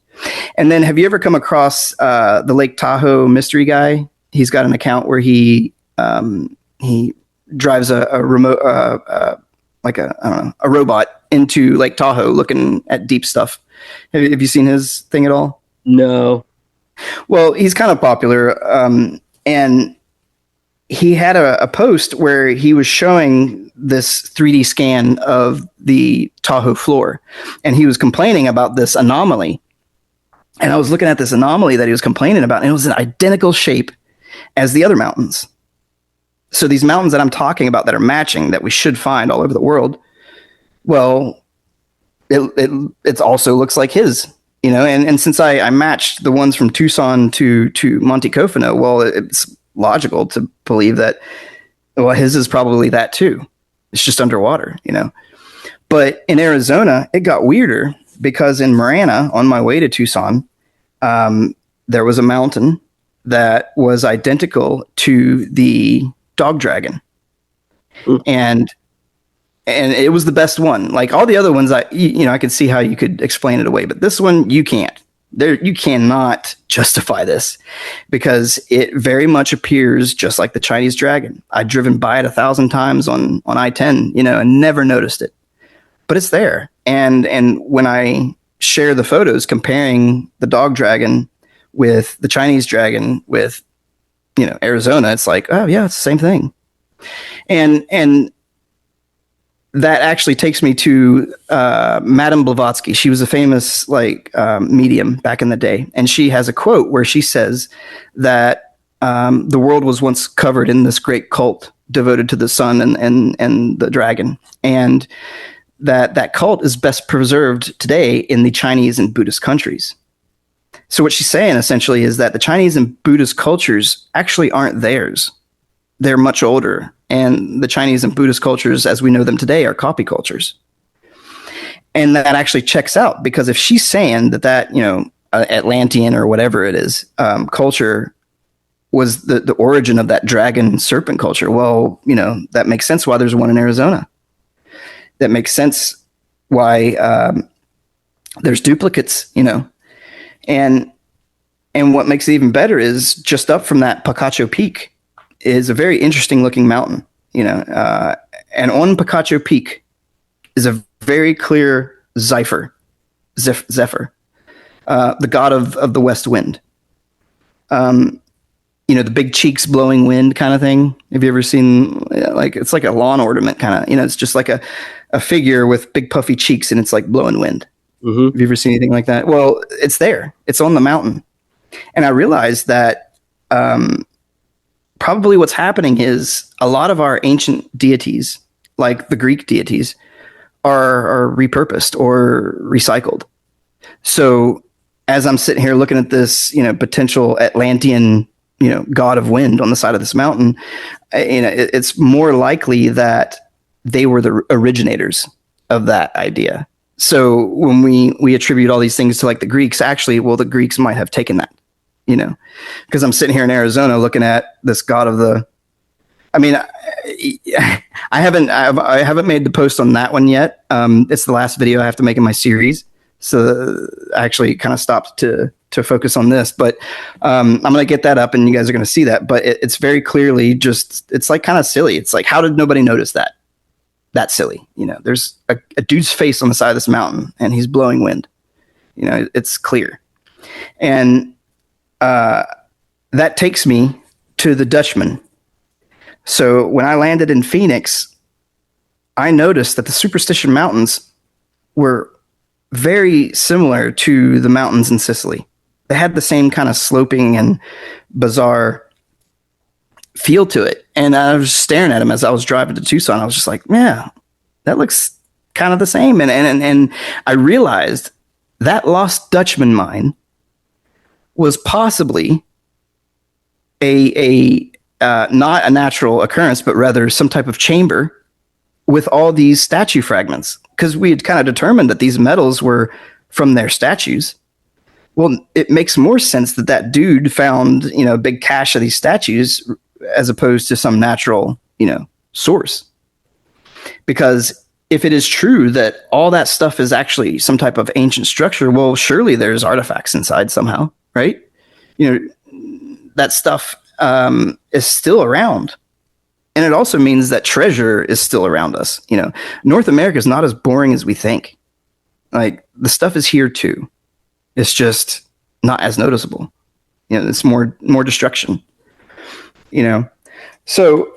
And then have you ever come across the Lake Tahoe mystery guy? He's got an account where he drives a remote, like a robot into Lake Tahoe looking at deep stuff. Have you seen his thing at all? No. Well, he's kind of popular. And he had a post where he was showing this 3D scan of the Tahoe floor, and he was complaining about this anomaly. And I was looking at this anomaly that he was complaining about, and it was an identical shape as the other mountains. So these mountains that I'm talking about that are matching, that we should find all over the world, well, it also looks like his, and since I matched the ones from Tucson to Monte Cofano, well, it's logical to believe that, well, his is probably that too. It's just underwater, But in Arizona, it got weirder because in Marana, on my way to Tucson, there was a mountain that was identical to the dog dragon. And it was the best one. Like all the other ones, I could see how you could explain it away, but this one you can't, There, you cannot justify this because it very much appears just like the Chinese dragon. I've driven by it 1,000 times on I-10, and never noticed it, but it's there. And when I share the photos comparing the dog dragon with the Chinese dragon with, Arizona, it's like, oh yeah, it's the same thing. And that actually takes me to Madame Blavatsky. She was a famous medium back in the day, and she has a quote where she says that the world was once covered in this great cult devoted to the sun and the dragon, and that cult is best preserved today in the Chinese and Buddhist countries. So what she's saying essentially is that the Chinese and Buddhist cultures actually aren't theirs. They're much older. And the Chinese and Buddhist cultures, as we know them today, are copy cultures. And that actually checks out, because if she's saying that Atlantean or whatever it is, culture was the origin of that dragon serpent culture, well, that makes sense why there's one in Arizona. That makes sense why there's duplicates, And what makes it even better is just up from that Picacho Peak is a very interesting looking mountain, and on Picacho Peak is a very clear Zephyr, the god of the west wind. The big cheeks blowing wind kind of thing. Have you ever seen, it's like a lawn ornament kind of, it's just like a figure with big puffy cheeks and it's like blowing wind. Mm-hmm. Have you ever seen anything like that? Well, it's there. It's on the mountain. And I realized that probably what's happening is a lot of our ancient deities, like the Greek deities, are repurposed or recycled. So as I'm sitting here looking at this, potential Atlantean, god of wind on the side of this mountain, it's more likely that they were the originators of that idea. So when we attribute all these things to like the Greeks, actually, well, the Greeks might have taken that. Because I'm sitting here in Arizona looking at this god of the. I mean, I haven't made the post on that one yet. It's the last video I have to make in my series, so I actually kind of stopped to focus on this. But I'm gonna get that up, and you guys are gonna see that. But it's very clearly just it's like kind of silly. It's like, how did nobody notice that? That's silly. There's a dude's face on the side of this mountain, and he's blowing wind. It's clear, and that takes me to the Dutchman. So when I landed in Phoenix, I noticed that the Superstition Mountains were very similar to the mountains in Sicily. They had the same kind of sloping and bizarre feel to it. And I was staring at them as I was driving to Tucson. I was just like, yeah, that looks kind of the same. And I realized that lost Dutchman mine was possibly a not a natural occurrence, but rather some type of chamber with all these statue fragments, because we had kind of determined that these metals were from their statues. Well, it makes more sense that dude found, a big cache of these statues as opposed to some natural, source. Because if it is true that all that stuff is actually some type of ancient structure, well, surely there's artifacts inside somehow. Right? That stuff is still around. And it also means that treasure is still around us. North America is not as boring as we think. Like, the stuff is here too. It's just not as noticeable. It's more destruction. So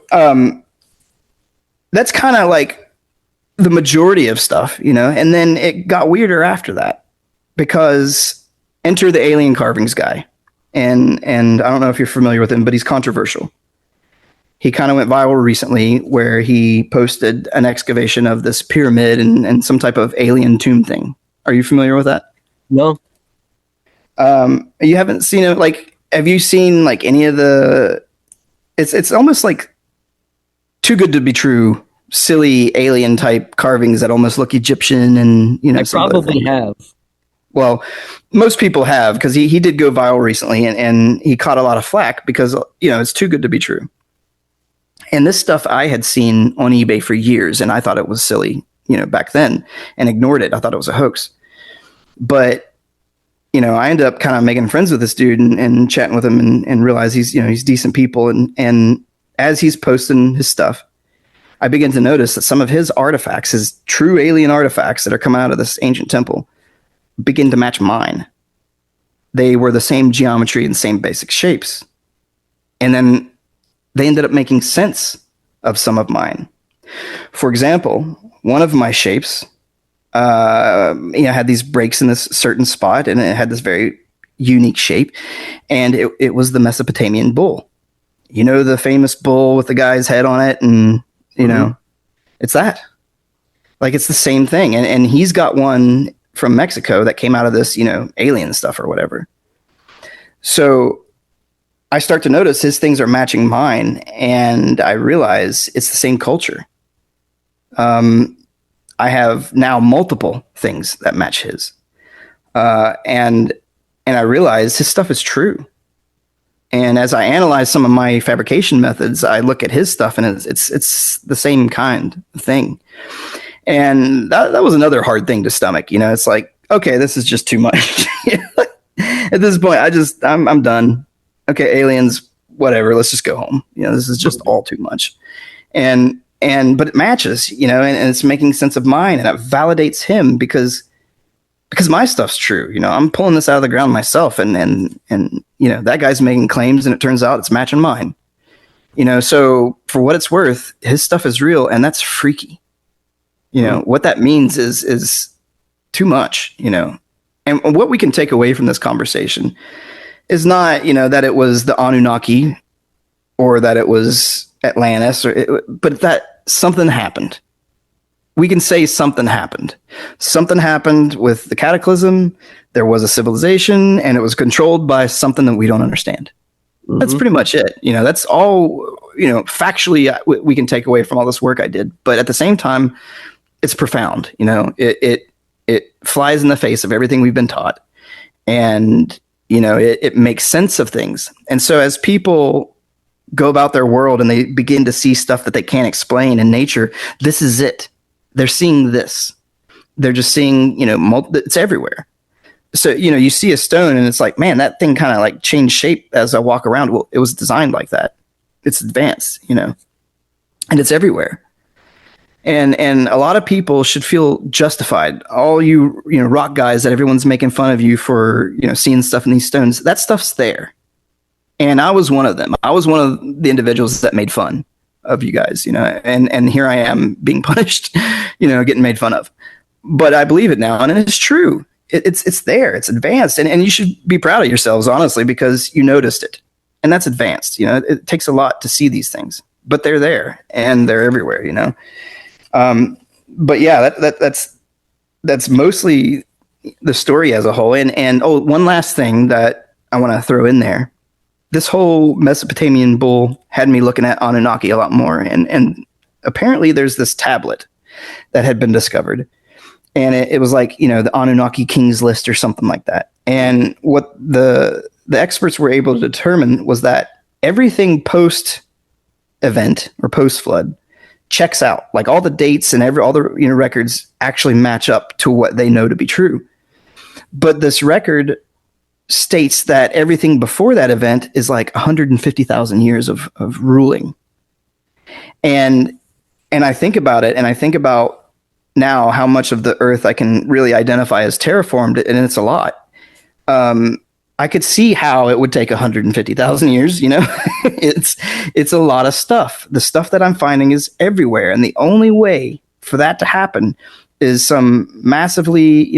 that's kind of like the majority of stuff, and then it got weirder after that, because enter the alien carvings guy. And I don't know if you're familiar with him, but he's controversial. He kind of went viral recently where he posted an excavation of this pyramid and some type of alien tomb thing. Are you familiar with that? No. You haven't seen it? Have you seen any of the? It's almost like too good to be true, silly alien type carvings that almost look Egyptian, and I probably have. Well, most people have, because he did go viral recently, and he caught a lot of flack because it's too good to be true. And this stuff I had seen on eBay for years, and I thought it was silly, back then, and ignored it. I thought it was a hoax. But I ended up kind of making friends with this dude and chatting with him and realize he's decent people. And as he's posting his stuff, I begin to notice that some of his artifacts, his true alien artifacts that are coming out of this ancient temple, begin to match mine. They were the same geometry and same basic shapes. And then they ended up making sense of some of mine. For example, one of my shapes, had these breaks in this certain spot, and it had this very unique shape, and it was the Mesopotamian bull. The famous bull with the guy's head on it, and it's that. Like, it's the same thing, and he's got one from Mexico that came out of this, alien stuff or whatever. So I start to notice his things are matching mine, and I realize it's the same culture. I have now multiple things that match his, and I realize his stuff is true. And as I analyze some of my fabrication methods, I look at his stuff, and it's the same kind of thing. And that was another hard thing to stomach. It's like, okay, this is just too much. At this point, I'm done. Okay, aliens, whatever. Let's just go home. This is just all too much. But it matches, and it's making sense of mine, and it validates him because my stuff's true. I'm pulling this out of the ground myself, and that guy's making claims, and it turns out it's matching mine. So for what it's worth, his stuff is real, and that's freaky. What that means is too much. And what we can take away from this conversation is not, that it was the Anunnaki or that it was Atlantis, but that something happened. We can say something happened. Something happened with the cataclysm. There was a civilization, and it was controlled by something that we don't understand. Mm-hmm. That's pretty much it. That's all, factually we can take away from all this work I did. But at the same time, it's profound. It flies in the face of everything we've been taught. And, it makes sense of things. And so as people go about their world and they begin to see stuff that they can't explain in nature, this is it. They're seeing this. They're just seeing, it's everywhere. So, you see a stone and it's like, man, that thing kind of like changed shape as I walk around. Well, it was designed like that. It's advanced, and it's everywhere. And a lot of people should feel justified. All you rock guys that everyone's making fun of you for, seeing stuff in these stones, that stuff's there. And I was one of them. I was one of the individuals that made fun of you guys, and here I am being punished, getting made fun of. But I believe it now, and it's true. It's there. It's advanced, and you should be proud of yourselves, honestly, because you noticed it, and that's advanced. It takes a lot to see these things, but they're there and they're everywhere. But yeah, that's mostly the story as a whole. And one last thing that I want to throw in there. This whole Mesopotamian bull had me looking at Anunnaki a lot more. And apparently there's this tablet that had been discovered. And it was like, the Anunnaki Kings list or something like that. And what the experts were able to determine was that everything post-event or post-flood checks out. Like all the dates and all the records actually match up to what they know to be true. But this record states that everything before that event is like 150,000 years of ruling. And I think about it, and I think about now how much of the earth I can really identify as terraformed, and it's a lot. I could see how it would take 150,000 years, it's a lot of stuff. The stuff that I'm finding is everywhere. And the only way for that to happen is some massively,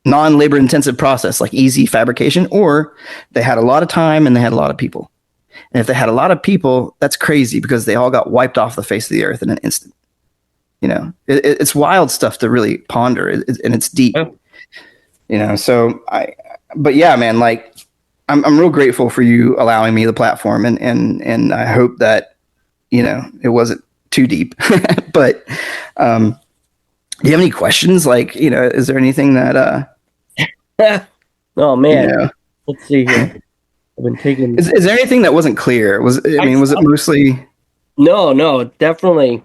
non-labor intensive process, like easy fabrication, or they had a lot of time and they had a lot of people. And if they had a lot of people, that's crazy because they all got wiped off the face of the earth in an instant. It's wild stuff to really ponder, and it's deep. Oh. But yeah, man, like I'm real grateful for you allowing me the platform, and I hope that, it wasn't too deep, but, do you have any questions? Like, is there anything that, oh man, let's see here. I've been taking, is there anything that wasn't clear? Was it mostly? No, definitely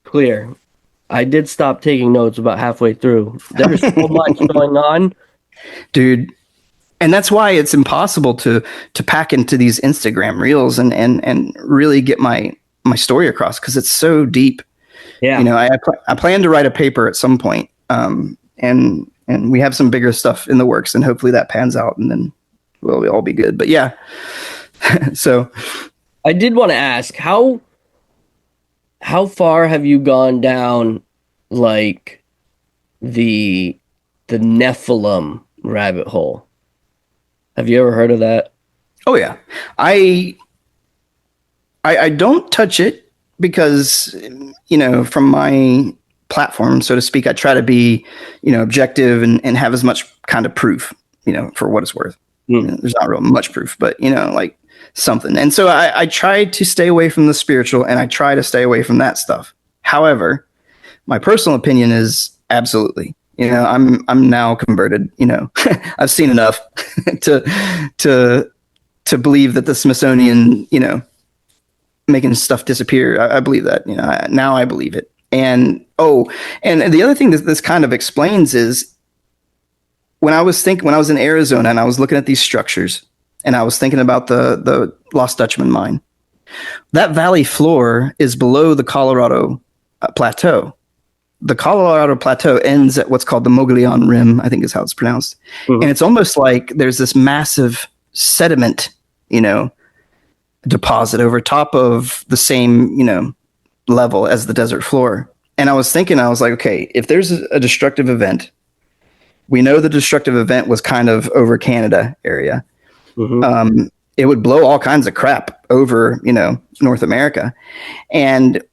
clear. I did stop taking notes about halfway through. There's so much going on. Dude. And that's why it's impossible to pack into these Instagram reels and really get my story across, because it's so deep. Yeah. You know, I plan to write a paper at some point, and we have some bigger stuff in the works, and hopefully that pans out, and then we'll all be good. But yeah, so I did want to ask, how far have you gone down, like, the Nephilim rabbit hole? Have you ever heard of that? oh yeah, I don't touch it because, you know, from my platform, so to speak, I try to be, you know, objective and have as much kind of proof, you know, for what it's worth. You know, there's not real much proof, but, you know, like something. And so I try to stay away from the spiritual, and I try to stay away from that stuff. However, my personal opinion is absolutely, you know, I'm now converted, you know, I've seen enough to believe that the Smithsonian, you know, making stuff disappear. I believe that, you know, now I believe it. And and the other thing that this kind of explains is when I was in Arizona and I was looking at these structures, and I was thinking about the Lost Dutchman mine, that valley floor is below the Colorado plateau. The Colorado plateau ends at what's called the Mogollon Rim, I think is how it's pronounced. And it's almost like there's this massive sediment, you know, deposit over top of the same, you know, level as the desert floor. And I was like, okay, if there's a destructive event, we know the destructive event was kind of over Canada area. It would blow all kinds of crap over, you know, North America. And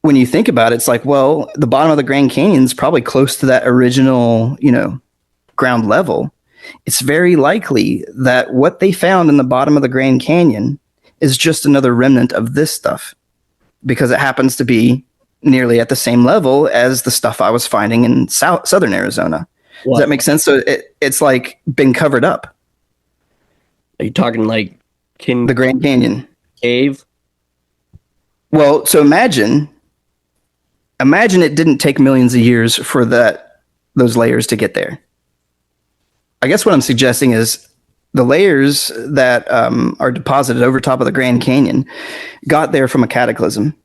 when you think about it, it's like, well, the bottom of the Grand Canyon is probably close to that original, you know, ground level. It's very likely that what they found in the bottom of the Grand Canyon is just another remnant of this stuff, because it happens to be nearly at the same level as the stuff I was finding in southern Arizona. Does that make sense? So it's like been covered up. Are you talking like the Grand Canyon cave? Well, so imagine it didn't take millions of years for those layers to get there. I guess what I'm suggesting is the layers that are deposited over top of the Grand Canyon got there from a cataclysm,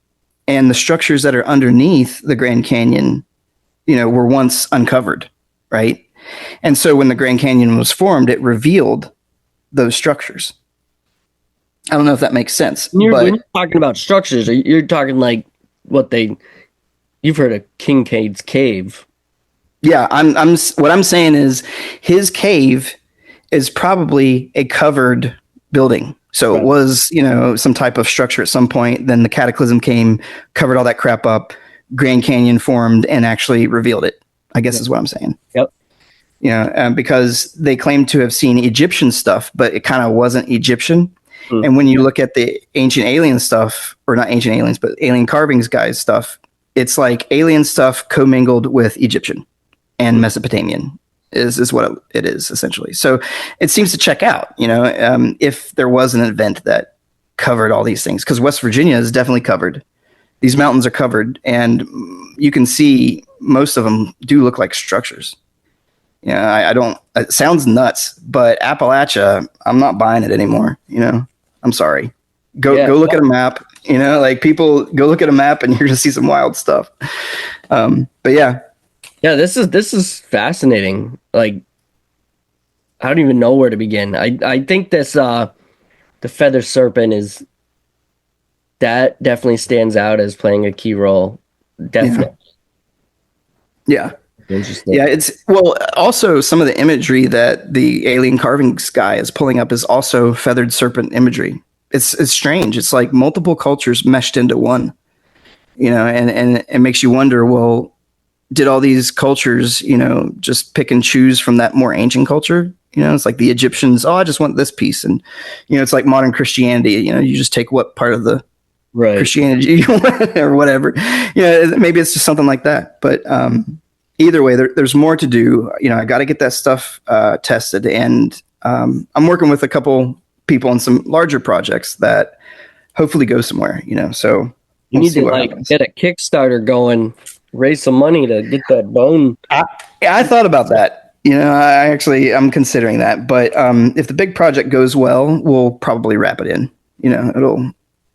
and the structures that are underneath the Grand Canyon, you know, were once uncovered, right? And so when the Grand Canyon was formed, it revealed those structures. I don't know if that makes sense. When you're talking about structures, you're talking like you've heard of Kincaid's cave. Yeah, what I'm saying is his cave is probably a covered building. So it was, you know, some type of structure at some point. Then the cataclysm came, covered all that crap up. Grand Canyon formed and actually revealed it, I guess is what I'm saying. Yep. You know, because they claim to have seen Egyptian stuff, but it kind of wasn't Egyptian. And when you look at the ancient alien stuff, or not ancient aliens, but alien carvings guys stuff, it's like alien stuff commingled with Egyptian and Mesopotamian is what it is essentially. So it seems to check out, you know, if there was an event that covered all these things, because West Virginia is definitely covered. These mountains are covered, and you can see most of them do look like structures. Yeah, I don't. It sounds nuts, but Appalachia, I'm not buying it anymore. You know, I'm sorry. Go look at a map. You know, like people go look at a map, and you're gonna see some wild stuff. But yeah, this is fascinating. Like, I don't even know where to begin. I think this the feather serpent definitely stands out as playing a key role. Definitely. Yeah. Interesting. Yeah, also some of the imagery that the alien carvings guy is pulling up is also feathered serpent imagery. It's strange. It's like multiple cultures meshed into one, you know, and it makes you wonder, well, did all these cultures, you know, just pick and choose from that more ancient culture? You know, it's like the Egyptians, I just want this piece. And, you know, it's like modern Christianity, you know, you just take what part of the Christianity you want or whatever. You know, maybe it's just something like that. But, either way, there's more to do. You know, I got to get that stuff tested, and I'm working with a couple people on some larger projects that hopefully go somewhere. You know, so you need to get a Kickstarter going raise some money to get that bone. I thought about that. I'm considering that. But if the big project goes well, we'll probably wrap it in. It'll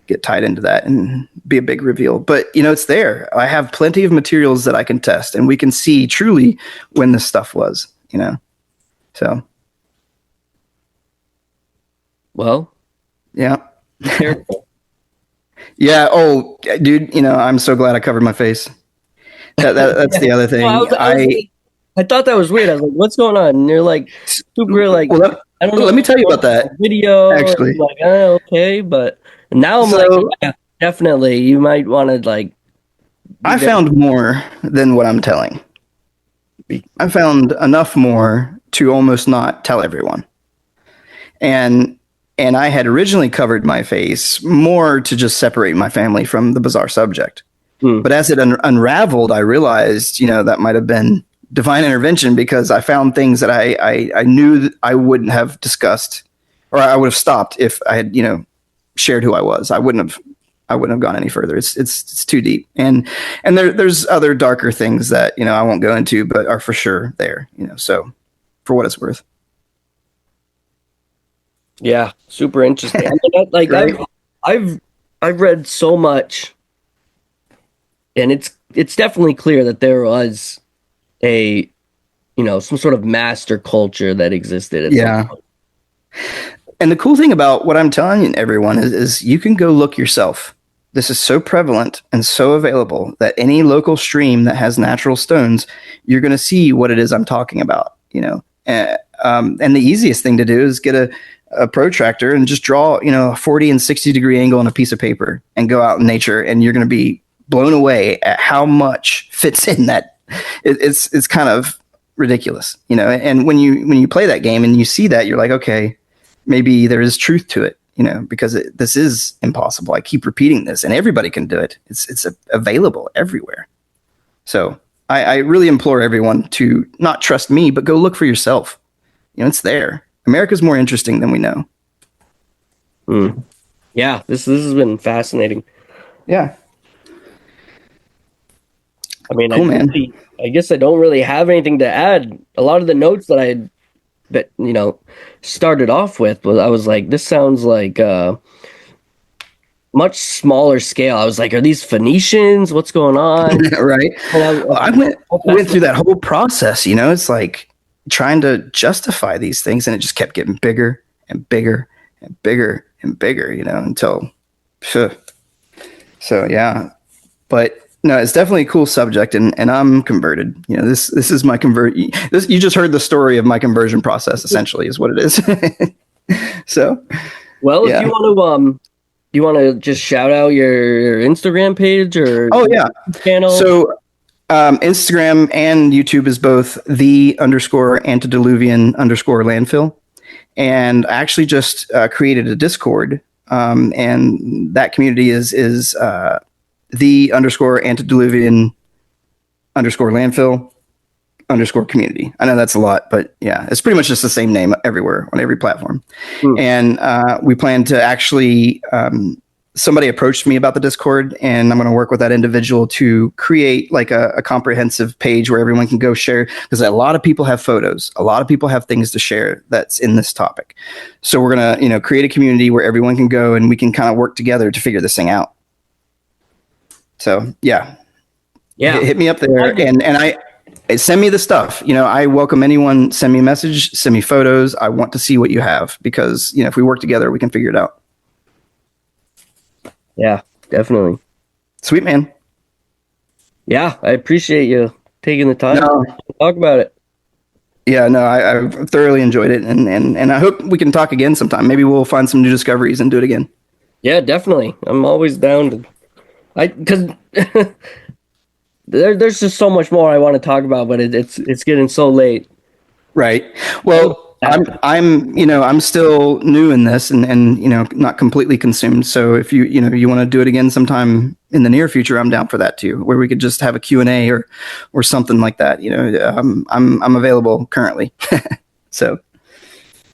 get tied into that and be a big reveal. But it's there. I have plenty of materials that I can test, and we can see truly when this stuff was. So. Well, Yeah. be careful. Yeah. Oh, dude. I'm so glad I covered my face. That's the other thing. Well, I thought that was weird. I was like, "What's going on?" And you're like, super like, well, I don't know. let me tell you about that. Video. Actually, I'm like, okay, but now I'm like, yeah, definitely, you might want to like. I found more than what I'm telling. I found enough more to almost not tell everyone. And I had originally covered my face more to just separate my family from the bizarre subject. But as it unraveled, I realized, that might have been divine intervention, because I found things that I knew that I wouldn't have discussed, or I would have stopped if I had, shared who I was. I wouldn't have gone any further. It's too deep. And there's other darker things that, I won't go into, but are for sure there, so for what it's worth. Yeah, super interesting. Like I've read so much, and it's definitely clear that there was a some sort of master culture that existed. Yeah. And the cool thing about what I'm telling everyone is you can go look yourself. This is so prevalent and so available that any local stream that has natural stones, you're going to see what it is I'm talking about. And the easiest thing to do is get a protractor and just draw, a 40 and 60 degree angle on a piece of paper and go out in nature, and you're going to be blown away at how much fits in that. It's kind of ridiculous, and when you play that game and you see that, you're like, okay, maybe there is truth to it, because this is impossible. I keep repeating this, and everybody can do it. It's available everywhere. So I really implore everyone to not trust me, but go look for yourself. It's there. America's more interesting than we know. Yeah, this has been fascinating. Yeah. I mean, cool, man. I guess I don't really have anything to add. A lot of the notes that I started off with I was like, this sounds like much smaller scale. I was like, are these Phoenicians? What's going on? Right. I went through that whole process. It's like trying to justify these things, and it just kept getting bigger and bigger and bigger and bigger, until. So yeah, but no, it's definitely a cool subject, and I'm converted. This is my you just heard the story of my conversion process. Essentially, is what it is. So, well, yeah. If you want to just shout out your Instagram page or channel. So, Instagram and YouTube is both _antediluvian_landfill, and I actually just created a Discord, and that community is _antediluvian_landfill_community. I know that's a lot, but yeah, it's pretty much just the same name everywhere on every platform. And we plan to actually, somebody approached me about the Discord, and I'm going to work with that individual to create like a comprehensive page where everyone can go share, because a lot of people have photos, a lot of people have things to share that's in this topic. So we're going to, create a community where everyone can go and we can kind of work together to figure this thing out. So yeah, hit me up there, and I send me the stuff. I welcome anyone. Send me a message, send me photos. I want to see what you have, because if we work together, we can figure it out. Yeah, definitely. Sweet, man. Yeah, I appreciate you taking the time to talk about it. Yeah, no, I thoroughly enjoyed it, and I hope we can talk again sometime. Maybe we'll find some new discoveries and do it again. Yeah, definitely. I'm always down to. Because there's just so much more I want to talk about, but it's getting so late. Right. Well, I'm still new in this, and not completely consumed. So if you want to do it again sometime in the near future, I'm down for that too, where we could just have a Q&A or something like that. I'm available currently. So.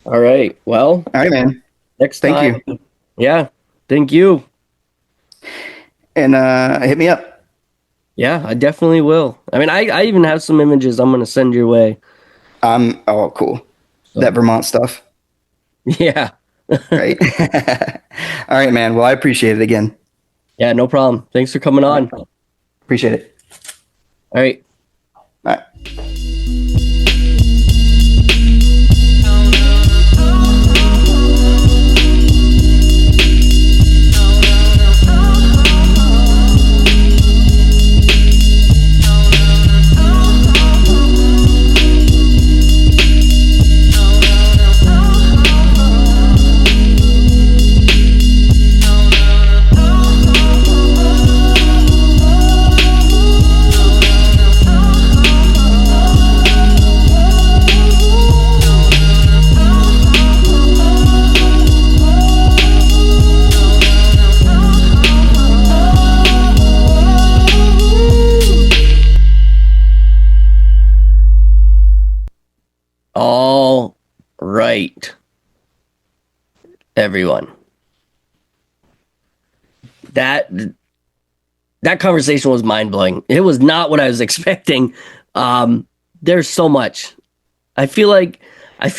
All right. Well. All right, man. Next time. Thank you. Yeah. Thank you. And hit me up. Yeah, I definitely will. I mean, I even have some images I'm going to send your way. Oh, cool. That So, Vermont stuff, yeah. right? All right, man. Well, I appreciate it again. Yeah, no problem. Thanks for coming All right. on. Appreciate it. All right. All right. All right, everyone. That that conversation was mind blowing. It was not what I was expecting. There's so much. I feel like I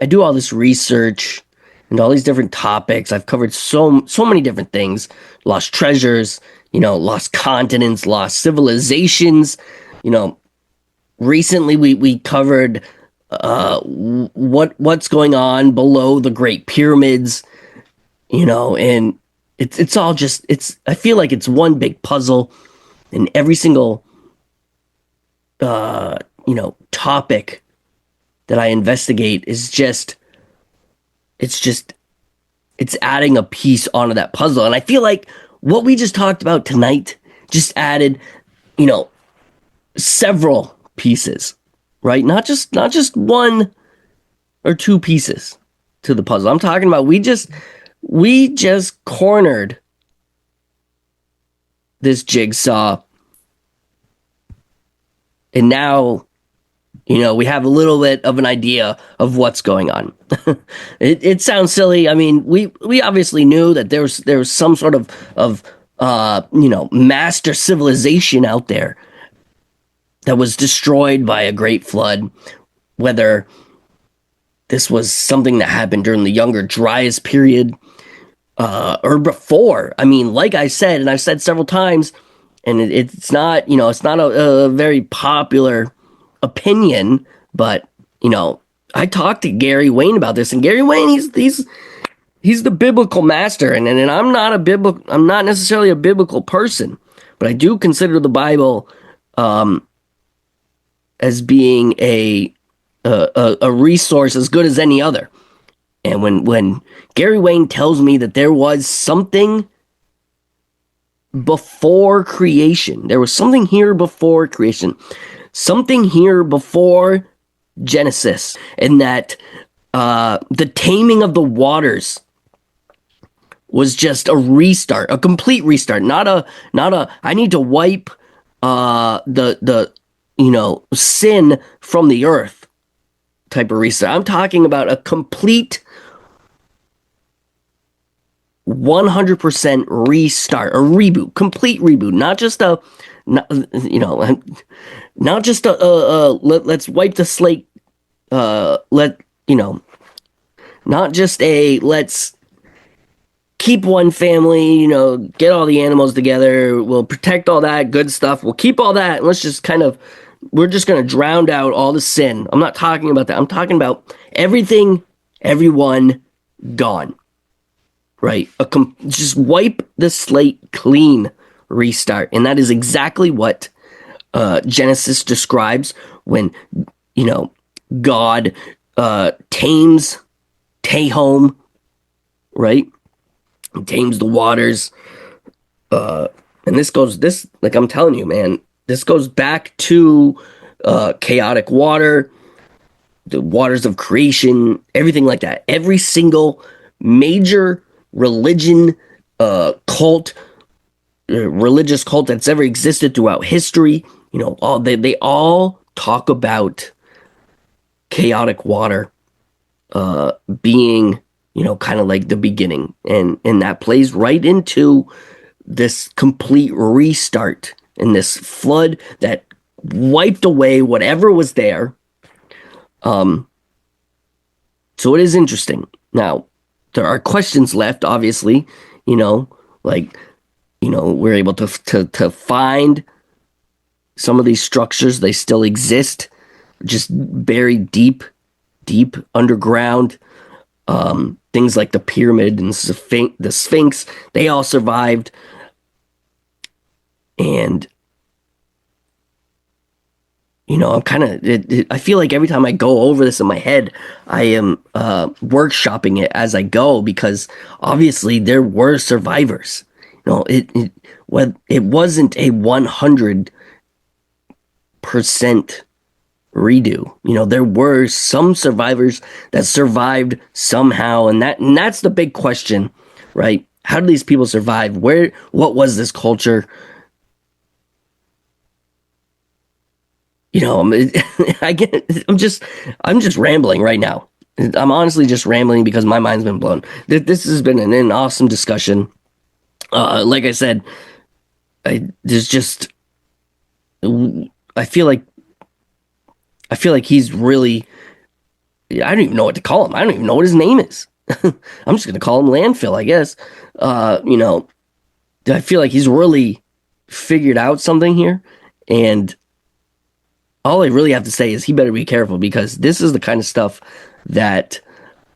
do all this research and all these different topics. I've covered so many different things. Lost treasures, lost continents, lost civilizations. You know, recently we covered what's going on below the Great Pyramids, and it's all just I feel like it's one big puzzle, and every single topic that I investigate is just it's adding a piece onto that puzzle. And I feel like what we just talked about tonight just added, you know, several pieces, right? Not just one or two pieces to the puzzle. I'm talking about we just cornered this jigsaw, and now we have a little bit of an idea of what's going on. It sounds silly. I mean, we obviously knew that there was some sort of master civilization out there that was destroyed by a great flood. Whether this was something that happened during the Younger Dryas period, or before. I mean, like I said, and I've said several times, and it's not, it's not a very popular opinion, but I talked to Gary Wayne about this, and Gary Wayne, he's the biblical master, and I'm not necessarily a biblical person, but I do consider the Bible as being a resource as good as any other. And when Gary Wayne tells me that there was something before creation, there was something here before creation, something here before Genesis, and that the taming of the waters was just a restart, a complete restart, not a I need to wipe the sin from the earth type of restart. I'm talking about a complete 100% restart, a reboot, complete reboot, not just a let's wipe the slate, not just a let's keep one family, get all the animals together, we'll protect all that good stuff, we'll keep all that, and let's just we're just going to drown out all the sin. I'm not talking about that. I'm talking about everything, everyone gone. Right? Just wipe the slate clean, restart. And that is exactly what Genesis describes when, God tames Tehom, right? Tames the waters. And like I'm telling you, man, this goes back to chaotic water, the waters of creation, everything like that. Every single major religion, religious cult that's ever existed throughout history, they all talk about chaotic water being, kind of like the beginning, and that plays right into this complete restart and this flood that wiped away whatever was there. So it is interesting. Now, there are questions left, obviously, like, we're able to find some of these structures. They still exist, just buried deep underground. Things like the pyramid and the Sphinx, they all survived. And I'm kind of, I feel like every time I go over this in my head, I am workshopping it as I go, because obviously there were survivors. It wasn't a 100% redo. There were some survivors that survived somehow, and that's the big question, right? How did these people survive? What was this culture? I'm just rambling right now. I'm honestly just rambling because my mind's been blown. This has been an awesome discussion. Like I said, I feel like he's really, I don't even know what to call him. I don't even know what his name is. I'm just going to call him Landfill, I guess. I feel like he's really figured out something here, and all I really have to say is he better be careful, because this is the kind of stuff that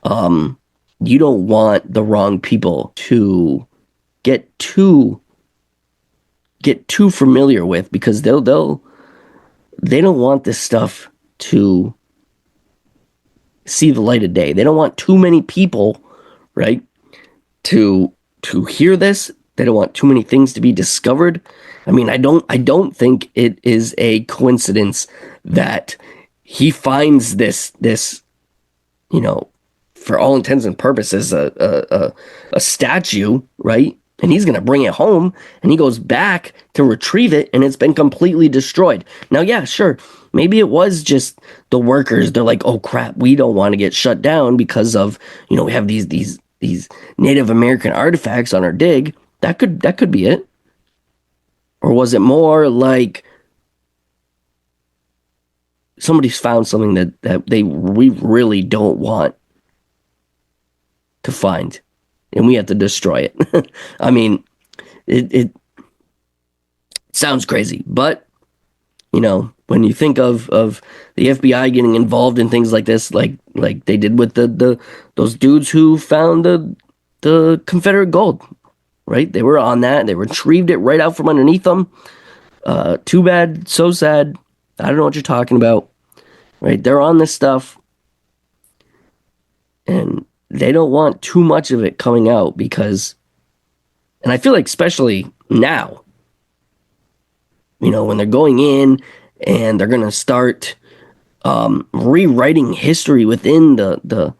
you don't want the wrong people to get too familiar with, because they don't want this stuff to see the light of day. They don't want too many people, right, to hear this. They don't want too many things to be discovered. I mean, I don't think it is a coincidence that he finds this, for all intents and purposes, a statue, right? And he's going to bring it home, and he goes back to retrieve it, and it's been completely destroyed. Now, yeah, sure, maybe it was just the workers. They're like, oh crap, we don't want to get shut down because of, we have these Native American artifacts on our dig. That could be it. Or was it more like somebody's found something that we really don't want to find, and we have to destroy it? I mean, it sounds crazy, but when you think of the FBI getting involved in things like this, like they did with those dudes who found the Confederate gold, right? They were on that. They retrieved it right out from underneath them. Too bad, so sad. I don't know what you're talking about, right? They're on this stuff, and they don't want too much of it coming out, because, and I feel like especially now, when they're going in and they're going to start rewriting history within the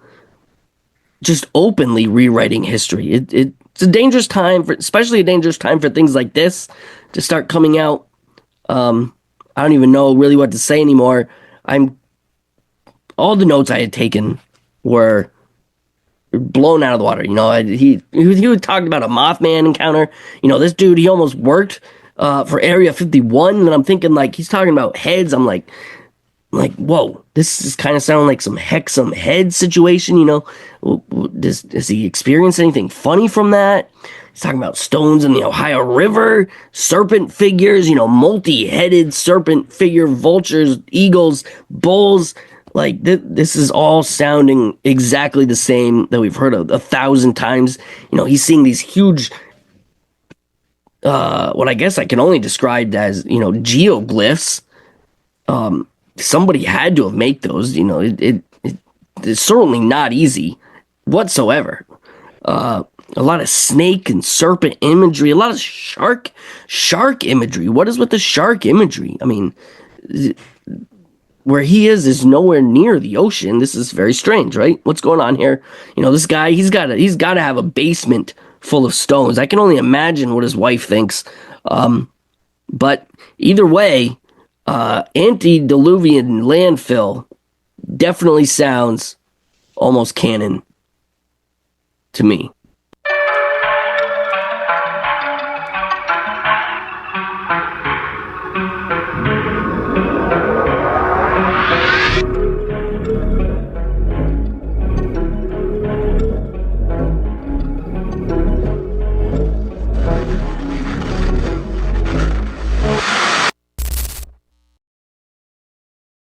just openly rewriting history. It's a dangerous time especially a dangerous time for things like this to start coming out. I don't even know really what to say anymore. All the notes I had taken were blown out of the water. He talked about a Mothman encounter. This dude, he almost worked for Area 51, and I'm thinking, like, he's talking about heads. I'm like, whoa, this is kind of sounding like some Hexam head situation. Does he experience anything funny from that? He's talking about stones in the Ohio River, serpent figures, multi-headed serpent figure, vultures, eagles, bulls. Like, this is all sounding exactly the same that we've heard of 1,000 times. He's seeing these huge, what I guess I can only describe as, geoglyphs. Somebody had to have made those. It's certainly not easy whatsoever. A lot of snake and serpent imagery, a lot of shark imagery. What is with the shark imagery? I mean, where he is nowhere near the ocean. This is very strange, right? What's going on here? This guy, he's got to have a basement full of stones. I can only imagine what his wife thinks. But either way, antediluvian landfill definitely sounds almost canon to me.